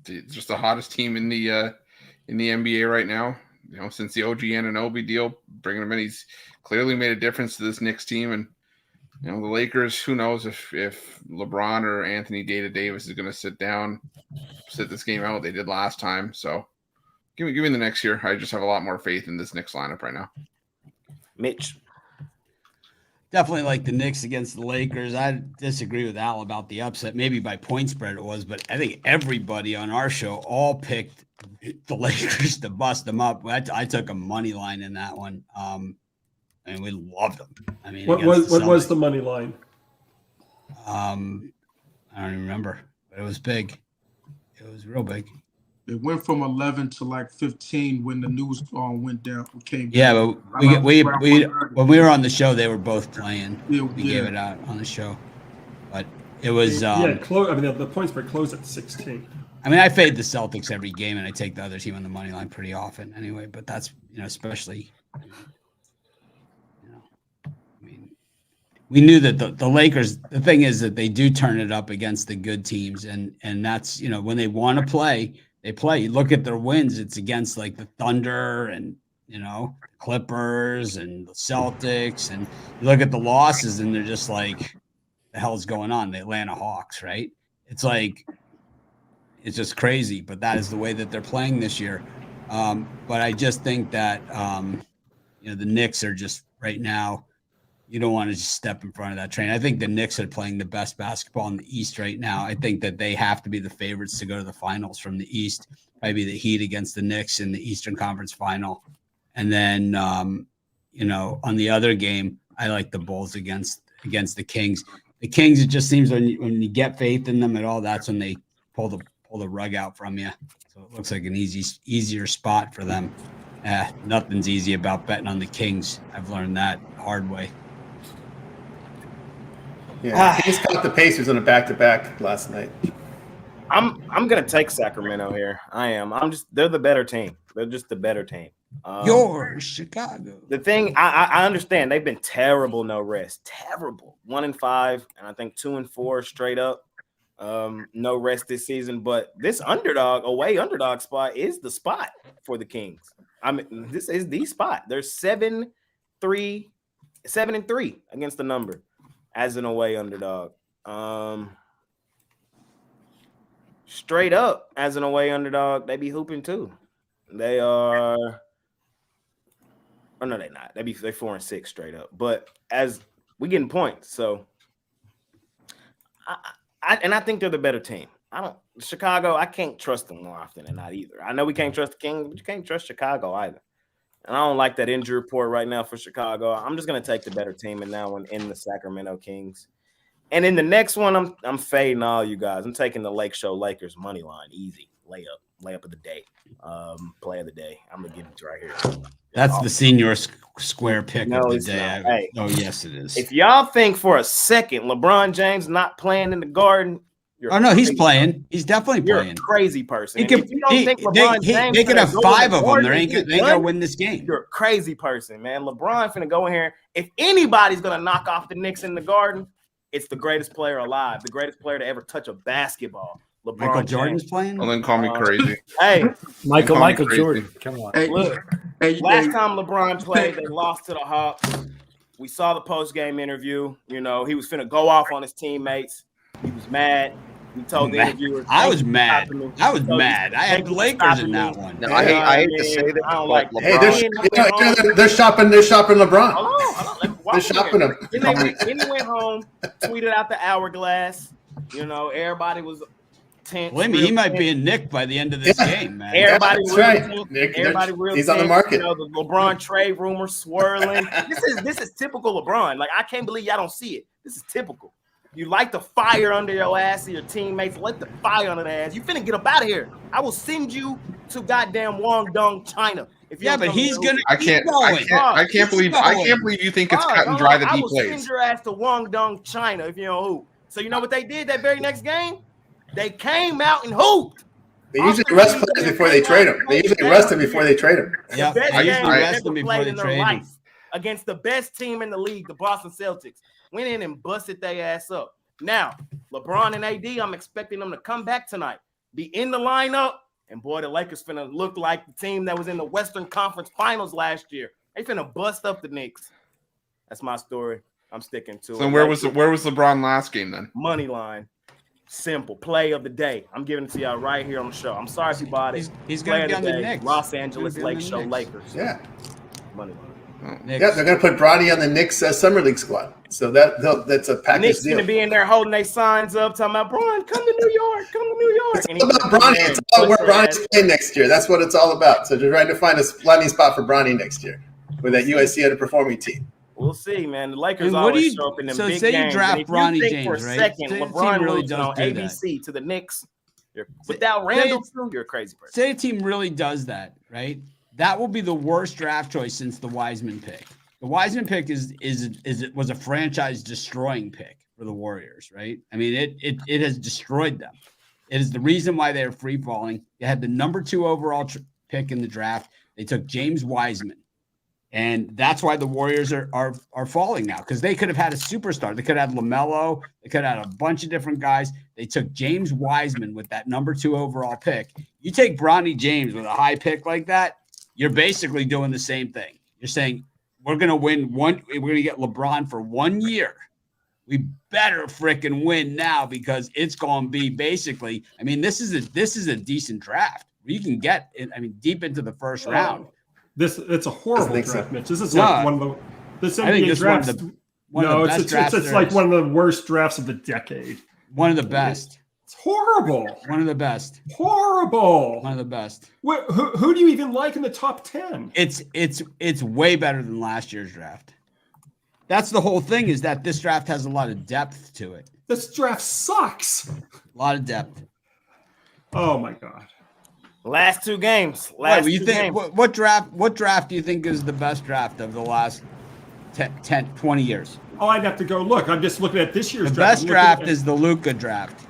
Just the hottest team in the NBA right now. You know, since the OG Anunoby deal, bringing him in, he's clearly made a difference to this Knicks team. And you know, the Lakers, who knows if LeBron or Anthony Davis is going to sit this game out? They did last time. So give me the Knicks here. I just have a lot more faith in this Knicks lineup right now. Mitch. Definitely like the Knicks against the Lakers. I disagree with Al about the upset. Maybe by point spread it was, but I think everybody on our show all picked the Lakers to bust them up. I took a money line in that one, and we loved them. I mean, what was the money line? I don't even remember, but it was big. It was real big. It went from 11 to like 15 when the news went down. Yeah, but we when we were on the show, they were both playing. We gave it out on the show, but It was. The point spread closed at 16. I mean, I fade the Celtics every game, and I take the other team on the money line pretty often anyway. But that's, especially, I mean, we knew that the Lakers. The thing is that they do turn it up against the good teams, and that's when they want to play, they play. You look at their wins; it's against like the Thunder and Clippers and the Celtics, and you look at the losses, and they're just like, the hell's going on? The Atlanta Hawks, right? It's like. It's just crazy, but that is the way that they're playing this year. But I just think that, the Knicks are just right now, you don't want to just step in front of that train. I think the Knicks are playing the best basketball in the East right now. I think that they have to be the favorites to go to the finals from the East, maybe the Heat against the Knicks in the Eastern Conference final. And then, on the other game, I like the Bulls against the Kings. The Kings, it just seems when you get faith in them at all, that's when they pull the rug out from you. So it looks like an easier spot for them. Nothing's easy about betting on the Kings. I've learned that hard way. Yeah, he just caught the Pacers on a back-to-back last night. I'm gonna take Sacramento here. I am. They're the better team. They're just the better team. You're Chicago. The thing I understand, they've been terrible, no rest. Terrible. 1-5, and I think 2-4 straight up. No rest this season, but this away underdog spot is the spot for the Kings. I mean, this is the spot. They're 7-3 against the number as an away underdog. Straight up as an away underdog, they be hooping too. They are. Oh no, they're not. They're 4-6 straight up. But as we getting points, so I think they're the better team. Chicago, I can't trust them more often than not either. I know we can't trust the Kings, but you can't trust Chicago either. And I don't like that injury report right now for Chicago. I'm just going to take the better team in that one in the Sacramento Kings. And in the next one, I'm fading all you guys. I'm taking the Lake Show Lakers money line. Easy. Layup of the day. Play of the day. I'm going to give it right here. That's the senior square pick of the day. Hey, yes, it is. If y'all think for a second LeBron James not playing in the Garden, he's playing. He's definitely playing. You're a crazy person. They could have 5 of them. They ain't gonna win this game. You're a crazy person, man. LeBron finna go in here. If anybody's gonna knock off the Knicks in the Garden, it's the greatest player alive, the greatest player to ever touch a basketball. LeBron Michael Jordan's playing. Well, then call me crazy. Hey, Michael Jordan. Come on. Hey, look. Last time LeBron played, they lost to the Hawks. We saw the post-game interview. He was finna go off on his teammates. He was mad. He told the interviewers. I was mad. I had the Lakers in that one. No, I hate to say that. I don't like LeBron. They're shopping LeBron. Hold on. They're shopping him. Then he went home, tweeted out the hourglass. Everybody was tense. He might be a Knick by the end of this game, man. Everybody That's real right. Nick, everybody real he's tense. on the market. The LeBron trade rumors swirling. This is typical LeBron. Like, I can't believe y'all don't see it. This is typical. You light the fire under your ass to your teammates. Let the fire under their ass. You finna get up out of here. I will send you to goddamn Guangdong, China. But he's gonna. I can't believe you think it's cut and dry that he plays. I will send your ass to Guangdong, China if you don't hoop. So you know what they did that very next game? They came out and hooped. They usually rest players before they trade them. They usually rest them before they trade them. Yeah, I usually rest them before they trade them. Against the best team in the league, the Boston Celtics. Went in and busted their ass up. Now, LeBron and AD, I'm expecting them to come back tonight, be in the lineup, and boy, the Lakers finna look like the team that was in the Western Conference Finals last year. They finna bust up the Knicks. That's my story. I'm sticking to it. So where was LeBron last game then? Money line. Simple. Play of the day. I'm giving it to y'all right here on the show. I'm sorry if you bought it. He's going to be on the day, Knicks. Los Angeles Lake Show Lakers. Yeah. Money line. Yeah, they're going to put Bronny on the Knicks Summer League squad. So that's a package Knicks deal. going to be in there holding their signs up, talking about, Bron, come to New York. Come to New York. It's all about Bronny. It's all where Bronny's playing next year. That's what it's all about. So they're trying to find a landing spot for Bronny next year with that USC underperforming team. We'll see, man. The Lakers always show up in them big games. So say you draft Bronny James, for a right? second, LeBron really moves does on do ABC to the Knicks. Without Randall, you're a crazy person. Say a team really does that, right? That will be the worst draft choice since the Wiseman pick. The Wiseman pick was a franchise destroying pick for the Warriors, right? I mean, it has destroyed them. It is the reason why they're free falling. They had the number 2 overall pick in the draft. They took James Wiseman. And that's why the Warriors are falling now, because they could have had a superstar. They could have had LaMelo. They could have had a bunch of different guys. They took James Wiseman with that number 2 overall pick. You take Bronny James with a high pick like that, you're basically doing the same thing. You're saying, we're going to win one. We're going to get LeBron for 1 year. We better fricking win now, because it's going to be basically, I mean, this is a decent draft. You can get it, I mean, deep into the first round. It's a horrible draft, Mitch. This is like one of the this NBA drafts. It's like one of the worst drafts of the decade. One of the best. It's horrible. One of the best. Horrible. One of the best. Who do you even like in the top 10? It's way better than last year's draft. That's the whole thing, is that this draft has a lot of depth to it. This draft sucks. A lot of depth. Oh my God. Last 2 games. What draft do you think is the best draft of the last 10, 20 years? Oh, I'd have to go look. I'm just looking at this year's draft. draft. The best draft is the Luka draft.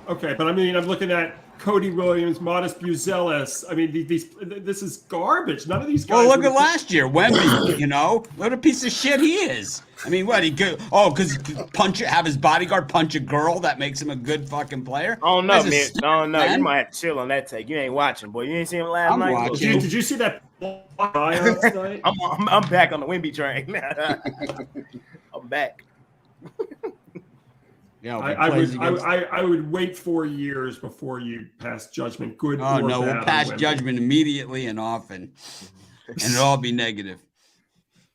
Okay, but I mean, I'm looking at Cody Williams, Modest Buzelis. I mean, this is garbage. None of these guys. Well, look at last year, Wemby. What a piece of shit he is. I mean, what he could? Oh, because have his bodyguard punch a girl, that makes him a good fucking player. Oh no, Mitch. No, you might have to chill on that take. You ain't watching, boy. You ain't seen him last night. Watching. Did you see that last night? I'm back on the Wemby train. I'm back. Yeah, I would wait 4 years before you pass judgment. Good. Oh or no, bad we'll pass on Wemby. judgment immediately and often, and it'll all be negative.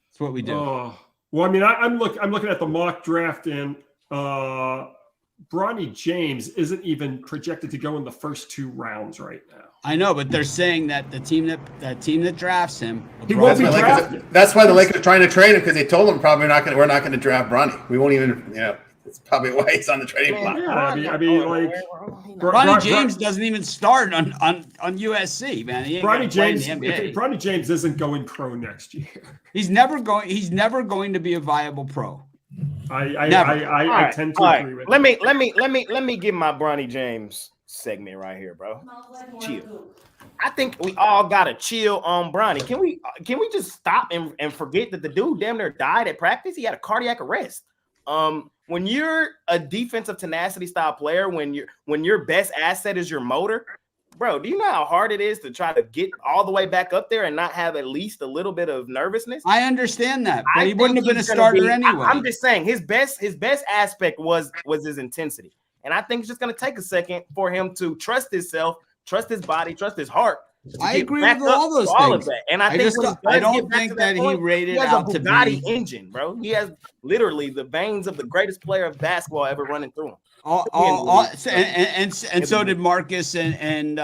That's what we do. Well, I mean, I'm looking at the mock draft, and Bronny James isn't even projected to go in the first 2 rounds right now. I know, but they're saying that the team that drafts him, he won't be drafted. That's why the Lakers are trying to trade him, because they told him we're not going to draft Bronny. We won't even, That's probably why he's on the trading block. Yeah, I mean, like Bronny James doesn't even start on USC, man. He ain't Bronny James. in the NBA. Bronny James isn't going pro next year. He's never going to be a viable pro. I tend to agree with. Let me give my Bronny James segment right here, bro. Chill. I think we all gotta chill on Bronny. Can we just stop and forget that the dude damn near died at practice? He had a cardiac arrest. When you're a defensive tenacity style player, when your best asset is your motor, bro, do you know how hard it is to try to get all the way back up there and not have at least a little bit of nervousness? I understand that, but he wouldn't have been a starter anyway. I'm just saying his best aspect was his intensity. And I think it's just going to take a second for him to trust himself, trust his body, trust his heart. I agree with all those things. Of that. And I don't think that he rated out to be. He has a Bugatti engine, bro. He has literally the veins of the greatest player of basketball ever running through him. And so did Marcus and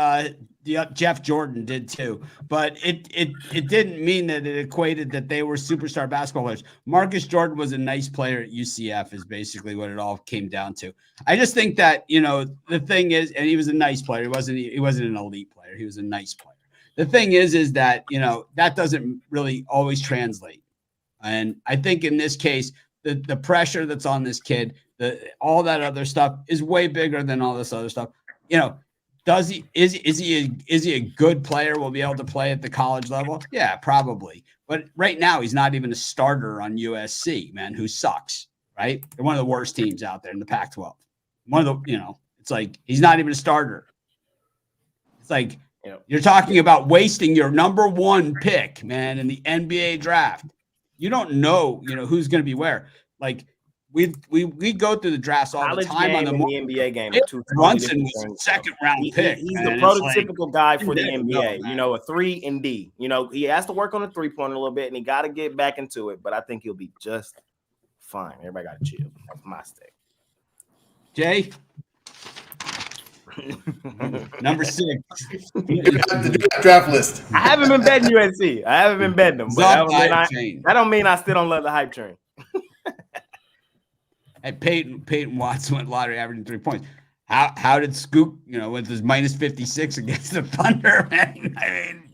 Jeff Jordan did too. But it didn't mean that it equated that they were superstar basketball players. Marcus Jordan was a nice player at UCF is basically what it all came down to. I just think that, the thing is, and he was a nice player. He wasn't an elite player. He was a nice player. The thing is that, that doesn't really always translate. And I think in this case, the pressure that's on this kid, all that other stuff is way bigger than all this other stuff. Is he a good player? Will be able to play at the college level? Yeah, probably. But right now he's not even a starter on USC, man, who sucks, right? They're one of the worst teams out there in the Pac-12. It's like he's not even a starter. It's like you're talking about wasting your number 1 pick, man, in the NBA draft. You don't know, who's going to be where. Like we go through the drafts all the time on the NBA game. Brunson was a second round pick. He's the prototypical guy for the NBA. A 3 and D. He has to work on the 3-pointer a little bit, and he got to get back into it. But I think he'll be just fine. Everybody got to chill. That's my stake. Jay. Number 6. The draft list. I haven't been betting USC. I haven't been betting them. But that don't mean I still don't love the hype train. And Peyton Watson went lottery averaging 3 points. How did Scoop, with his minus 56 against the Thunder, man? I mean,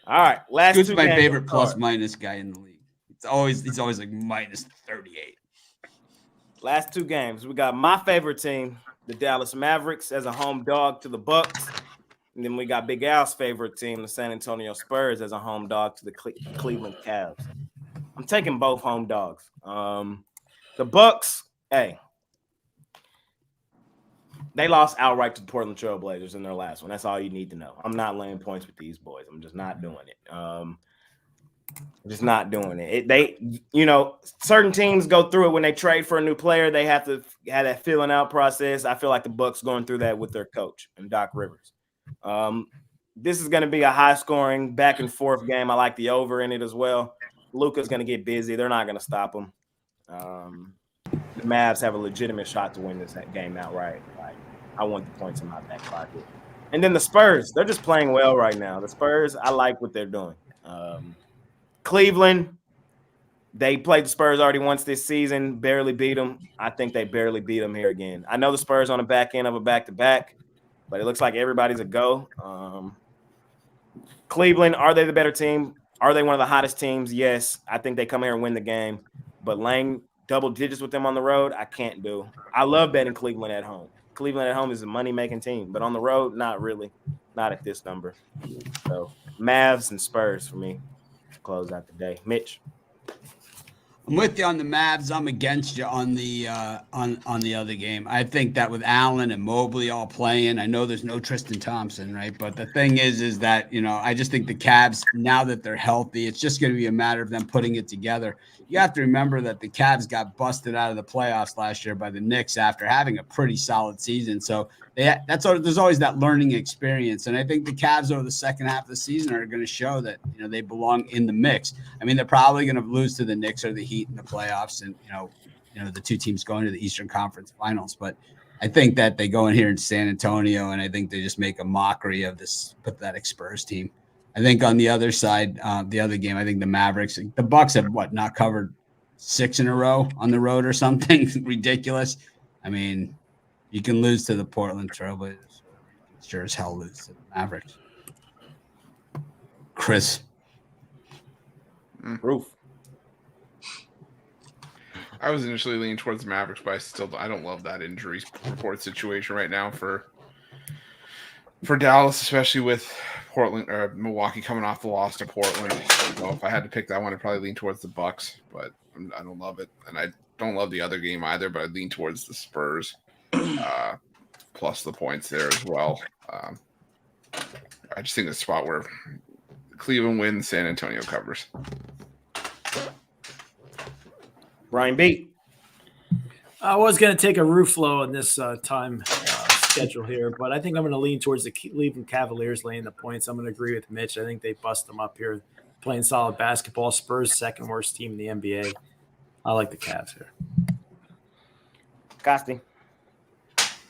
all right. Last Scoop's 2 my games. favorite plus minus guy in the league. He's always like minus 38. Last two games, we got my favorite team, the Dallas Mavericks, as a home dog to the Bucks. And then we got Big Al's favorite team, the San Antonio Spurs, as a home dog to the Cleveland Cavs. I'm taking both home dogs. The Bucks, hey, they lost outright to the Portland Trail Blazers in their last one. That's all you need to know. I'm not laying points with these boys. I'm just not doing it. Just not doing it. Certain teams go through it when they trade for a new player. They have to have that filling out process. I feel like the Bucks going through that with their coach and Doc Rivers. This is going to be a high-scoring back and forth game. I like the over in it as well. Luka's going to get busy. They're not going to stop him. The Mavs have a legitimate shot to win this game outright. I want the points in my back pocket. And then the Spurs, they're just playing well right now. The Spurs, I like what they're doing. Cleveland, they played the Spurs already once this season, barely beat them. I think they barely beat them here again. I know the Spurs on the back end of a back-to-back, but it looks like everybody's a go. Cleveland, are they the better team? Are they one of the hottest teams? Yes. I think they come here and win the game. But laying double digits with them on the road, I can't do. I love betting Cleveland at home. Cleveland at home is a money-making team. But on the road, not really. Not at this number. So, Mavs and Spurs for me. Close out the day. Mitch. I'm with you on the Mavs. I'm against you on the other game. I think that with Allen and Mobley all playing, I know there's no Tristan Thompson, right? But the thing is that, I just think the Cavs, now that they're healthy, it's just going to be a matter of them putting it together. You have to remember that the Cavs got busted out of the playoffs last year by the Knicks after having a pretty solid season. So there's always that learning experience. And I think the Cavs over the second half of the season are going to show that, they belong in the mix. I mean, they're probably going to lose to the Knicks or the Heat in the playoffs and, the two teams going to the Eastern Conference Finals. But I think that they go in here in San Antonio and I think they just make a mockery of this pathetic Spurs team. I think on the other side, the other game, I think the Mavericks, the Bucks have not covered 6 in a row on the road or something ridiculous. I mean, you can lose to the Portland Trail Blazers. Sure as hell lose to the Mavericks. Chris. Roof. I was initially leaning towards the Mavericks, but I don't love that injury report situation right now for Dallas, especially with Portland or Milwaukee coming off the loss to Portland. So if I had to pick that one, I'd probably lean towards the Bucks, but I don't love it, and I don't love the other game either. But I'd lean towards the Spurs plus the points there as well. I just think the spot where Cleveland wins, San Antonio covers. Brian B. I was going to take a Ruffolo in this time schedule here, but I think I'm going to lean towards the Cleveland Cavaliers laying the points. I'm going to agree with Mitch. I think they bust them up here, playing solid basketball. Spurs, second worst team in the NBA. I like the Cavs here. Costi.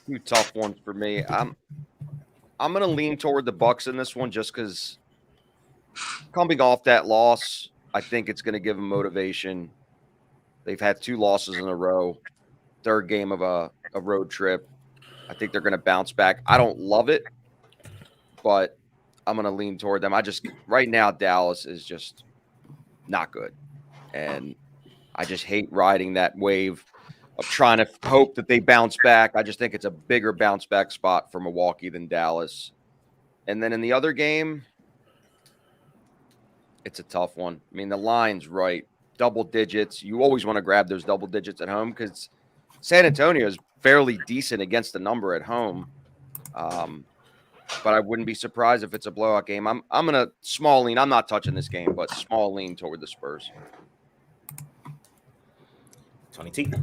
Two tough ones for me. I'm going to lean toward the Bucks in this one just because coming off that loss, I think it's going to give them motivation. They've had 2 losses in a row, third game of a road trip. I think they're going to bounce back. I don't love it, but I'm going to lean toward them. Right now, Dallas is just not good. And I just hate riding that wave of trying to hope that they bounce back. I just think it's a bigger bounce back spot for Milwaukee than Dallas. And then in the other game, it's a tough one. I mean, the line's right. Double digits. You always want to grab those double digits at home because San Antonio is fairly decent against the number at home. But I wouldn't be surprised if it's a blowout game. I'm going to small lean. I'm not touching this game, but small lean toward the Spurs. Tony T.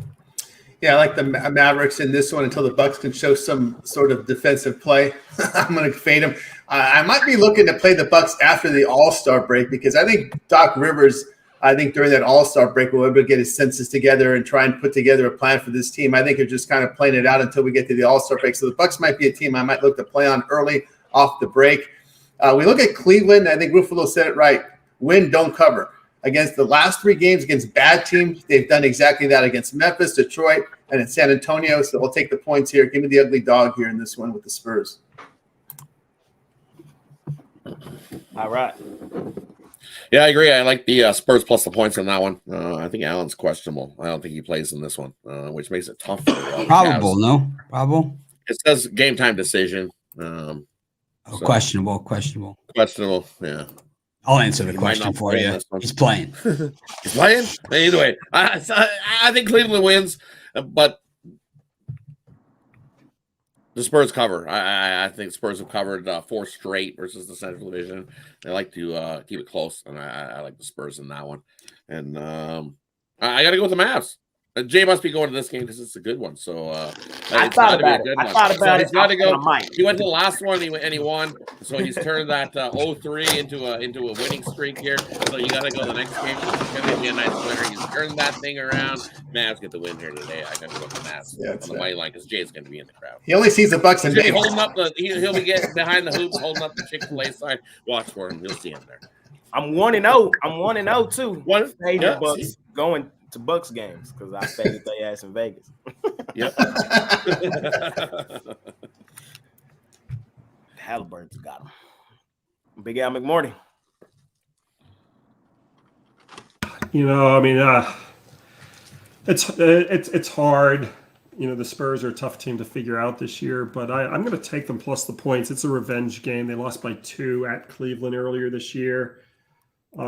Yeah, I like the Mavericks in this one until the Bucks can show some sort of defensive play. I'm going to fade them. I might be looking to play the Bucks after the All-Star break because I think Doc Rivers – during that All-Star break, we'll be able to get his senses together and try and put together a plan for this team. I think they're just kind of playing it out until we get to the All-Star break. So the Bucks might be a team I might look to play on early off the break. We look at Cleveland. I think Ruffolo said it right. Win, don't cover. Against the last 3 games against bad teams, they've done exactly that against Memphis, Detroit, and in San Antonio. So we'll take the points here. Give me the ugly dog here in this one with the Spurs. All right. Yeah, I agree. I like the Spurs plus the points on that one. I think Allen's questionable. I don't think he plays in this one, which makes it tough for the Probable, Cavs. no? Probable? It says game time decision. Questionable. Questionable, yeah. I'll answer the He might question not for play in you. this one. He's playing. He's playing? Either way, I think Cleveland wins, but the Spurs cover. I think Spurs have covered 4 straight versus the Central Division. They like to keep it close, and I like the Spurs in that one. And I got to go with the Mavs. Jay must be going to this game because it's a good one. So I thought about it. I thought about it. He's got to go. I might. He went to the last one and he won. So he's turned that 0-3 into a winning streak here. So you got to go the next game. It's going to be a nice winner. He's turned that thing around. Mavs get the win here today. I got to go with the Mavs on the money line because Jay's going to be in the crowd. He only sees the Bucks in Jay Vegas. holding up he'll be getting behind the hoops, holding up the Chick-fil-A sign. Watch for him. You'll see him there. I'm 1-0. I'm 1-0 too. Faded Yeah, Bucks see? going to Bucks games because I faded their ass in Vegas. Yep. Halliburton's got him. Big Al McMorty. You know, I mean, it's hard. You know, the Spurs are a tough team to figure out this year, but I'm going to take them plus the points. It's a revenge game. They lost by 2 at Cleveland earlier this year.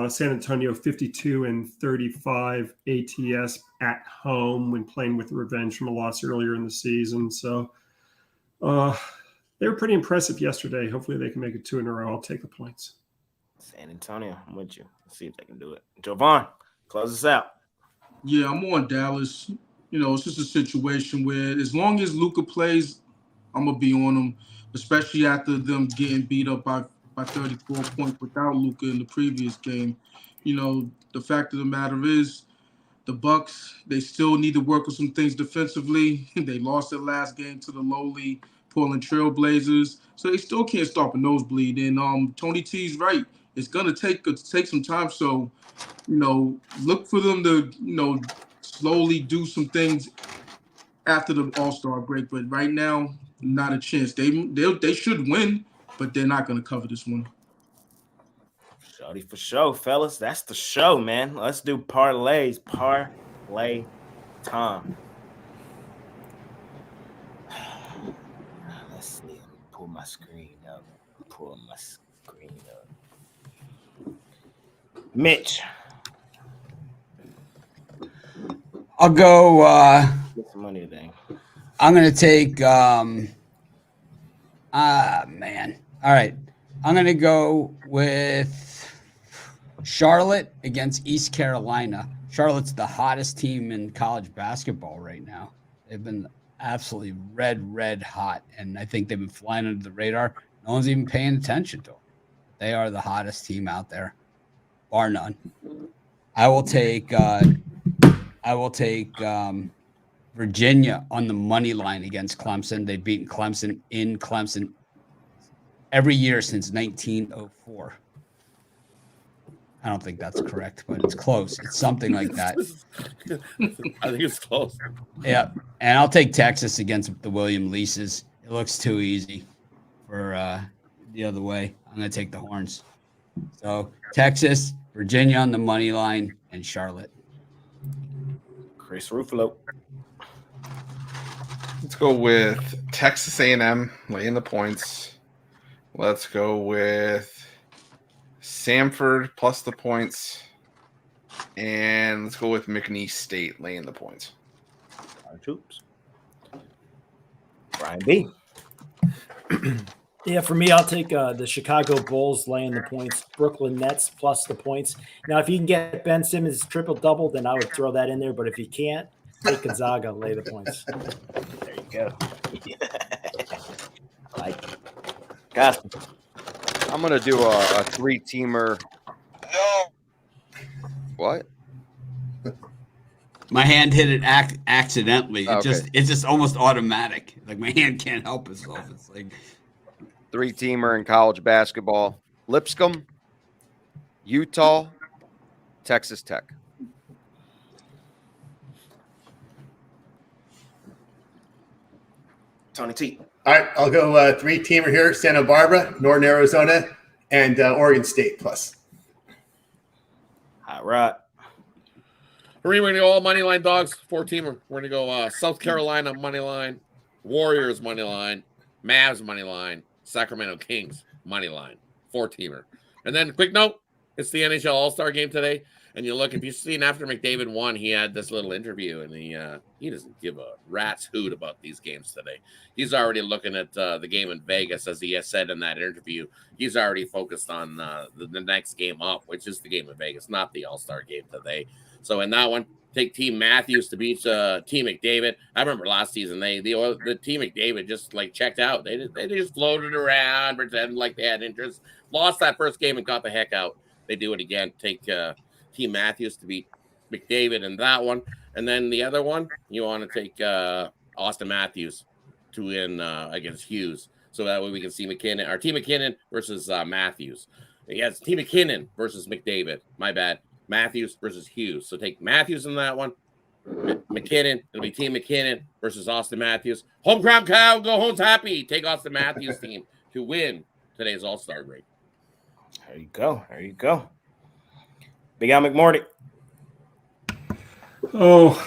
San Antonio 52-35 ATS at home when playing with revenge from a loss earlier in the season. So they were pretty impressive yesterday. Hopefully they can make it 2 in a row. I'll take the points. San Antonio, I'm with you. Let's see if they can do it. Jovan, close us out. Yeah, I'm on Dallas. You know, it's just a situation where as long as Luka plays, I'm going to be on him, especially after them getting beat up by 34 points without Luka in the previous game. You know, the fact of the matter is the Bucks, they still need to work on some things defensively. They lost their last game to the lowly Portland Trailblazers, so they still can't stop a nosebleed. And Tony T's right. It's going to take some time. So, you know, look for them to, you know, slowly do some things after the All-Star break. But right now, not a chance. They should win, but they're not going to cover this one. Shorty for show, fellas. That's the show, man. Let's do parlays. Parlay time. Let's see. Pull my screen up. Mitch. I'll go. Get some money today. I'm going to take. Man. All right. I'm going to go with Charlotte against East Carolina. Charlotte's the hottest team in college basketball right now. They've been absolutely red hot, and I think they've been flying under the radar. No one's even paying attention to them. They are the hottest team out there, bar none. I will take Virginia on the money line against Clemson. They've beaten Clemson in Clemson every year since 1904. I don't think that's correct, but it's close. It's something like that. I think it's close. Yeah, and I'll take Texas against the William Leases. It looks too easy for the other way. I'm going to take the Horns. So Texas, Virginia on the money line, and Charlotte. Chris Ruffolo. Let's go with Texas A&M laying the points. Let's go with Samford plus the points. And let's go with McNeese State laying the points. Our troops. Brian B. Yeah, for me, I'll take the Chicago Bulls laying the points, Brooklyn Nets plus the points. Now, if you can get Ben Simmons triple-double, then I would throw that in there. But if you can't, take Gonzaga, lay the points. There you go. I like it. Guys, I'm going to do a 3-teamer. No. What? My hand hit it accidentally. Okay. It's just almost automatic. Like my hand can't help itself. It's like 3-teamer in college basketball. Lipscomb, Utah, Texas Tech. Tony T. All right, I'll go 3-teamer here: Santa Barbara, Northern Arizona, and Oregon State plus. right. We're going to go all money line dogs, 4-teamer. We're going to go South Carolina money line, Warriors money line, Mavs money line, Sacramento Kings money line, 4-teamer. And then quick note, it's the NHL All-Star game today. And you look, if you've seen after McDavid won, he had this little interview, and he doesn't give a rat's hoot about these games today. He's already looking at the game in Vegas, as he has said in that interview. He's already focused on the next game up, which is the game in Vegas, not the All-Star game today. So in that one, take Team Matthews to beat Team McDavid. I remember last season, the Team McDavid just like checked out. They just floated around, pretended like they had interest. Lost that first game and got the heck out. They do it again. Take Team Matthews to beat McDavid in that one. And then the other one, you want to take Austin Matthews to win against Hughes. So that way we can see McKinnon, or Team McKinnon versus Matthews. Yes, Team McKinnon versus McDavid. My bad. Matthews versus Hughes. So take Matthews in that one. McKinnon. It'll be Team McKinnon versus Austin Matthews. Home crowd cow, go home happy. Take Austin Matthews team to win today's All-Star break. There you go. There you go. Big Al McMorty. Oh,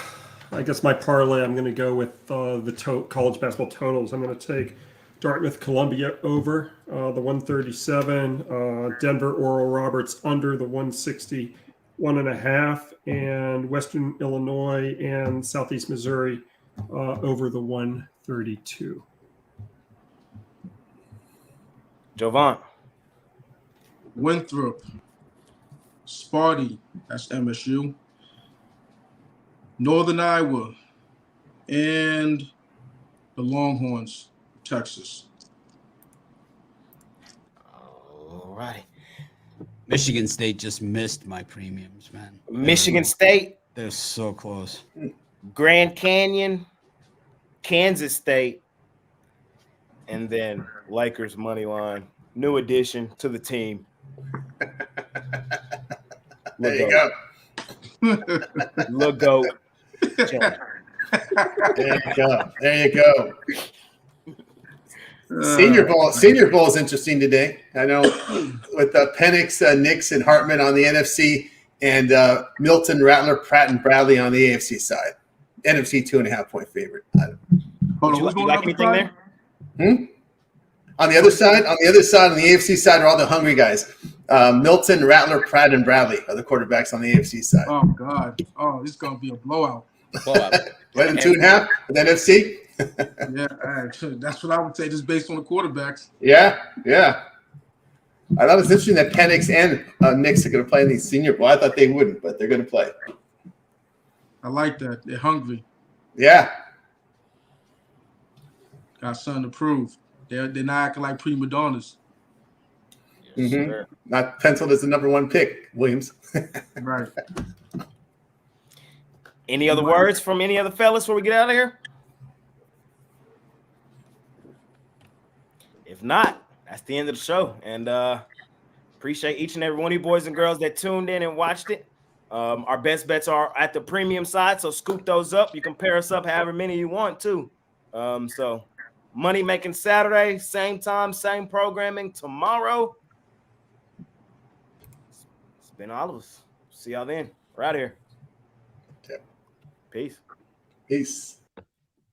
I guess my parlay, I'm going to go with the college basketball totals. I'm going to take Dartmouth Columbia over the 137, Denver Oral Roberts under the 161.5, and Western Illinois and Southeast Missouri over the 132. Jovan. Winthrop, Sparty, that's MSU, Northern Iowa, and the Longhorns, Texas. All righty. Michigan State just missed my premiums, man. Michigan State, They're so close. Grand Canyon, Kansas State, and then Lakers money line. New addition to the team. There you go. Look go. There you go. There you go. Senior Bowl is interesting today. I know with Penix, Knicks, and Hartman on the NFC, and Milton, Rattler, Pratt, and Bradley on the AFC side. NFC 2.5-point favorite. Hold on, You like anything there? On the other side, on the AFC side, are all the hungry guys. Milton, Rattler, Pratt, and Bradley are the quarterbacks on the AFC side. Oh, God. Oh, this is going to be a blowout. Blowout. Right in 2.5 with NFC? Yeah, that's what I would say, just based on the quarterbacks. Yeah. I thought it was interesting that Penix and Knicks are going to play in the Senior Bowl. I thought they wouldn't, but they're going to play. I like that. They're hungry. Yeah. Got something to prove. They're not acting like prima donnas. Sure. Not penciled as the number one pick, Williams. Right. Any other words from any other fellas before we get out of here? If not, that's the end of the show. And appreciate each and every one of you boys and girls that tuned in and watched it. Our best bets are at the premium side, so scoop those up. You can pair us up however many you want to. So money making Saturday, same time, same programming tomorrow. It's been all of us. See y'all then. We're out of here. Yep. Peace. Peace.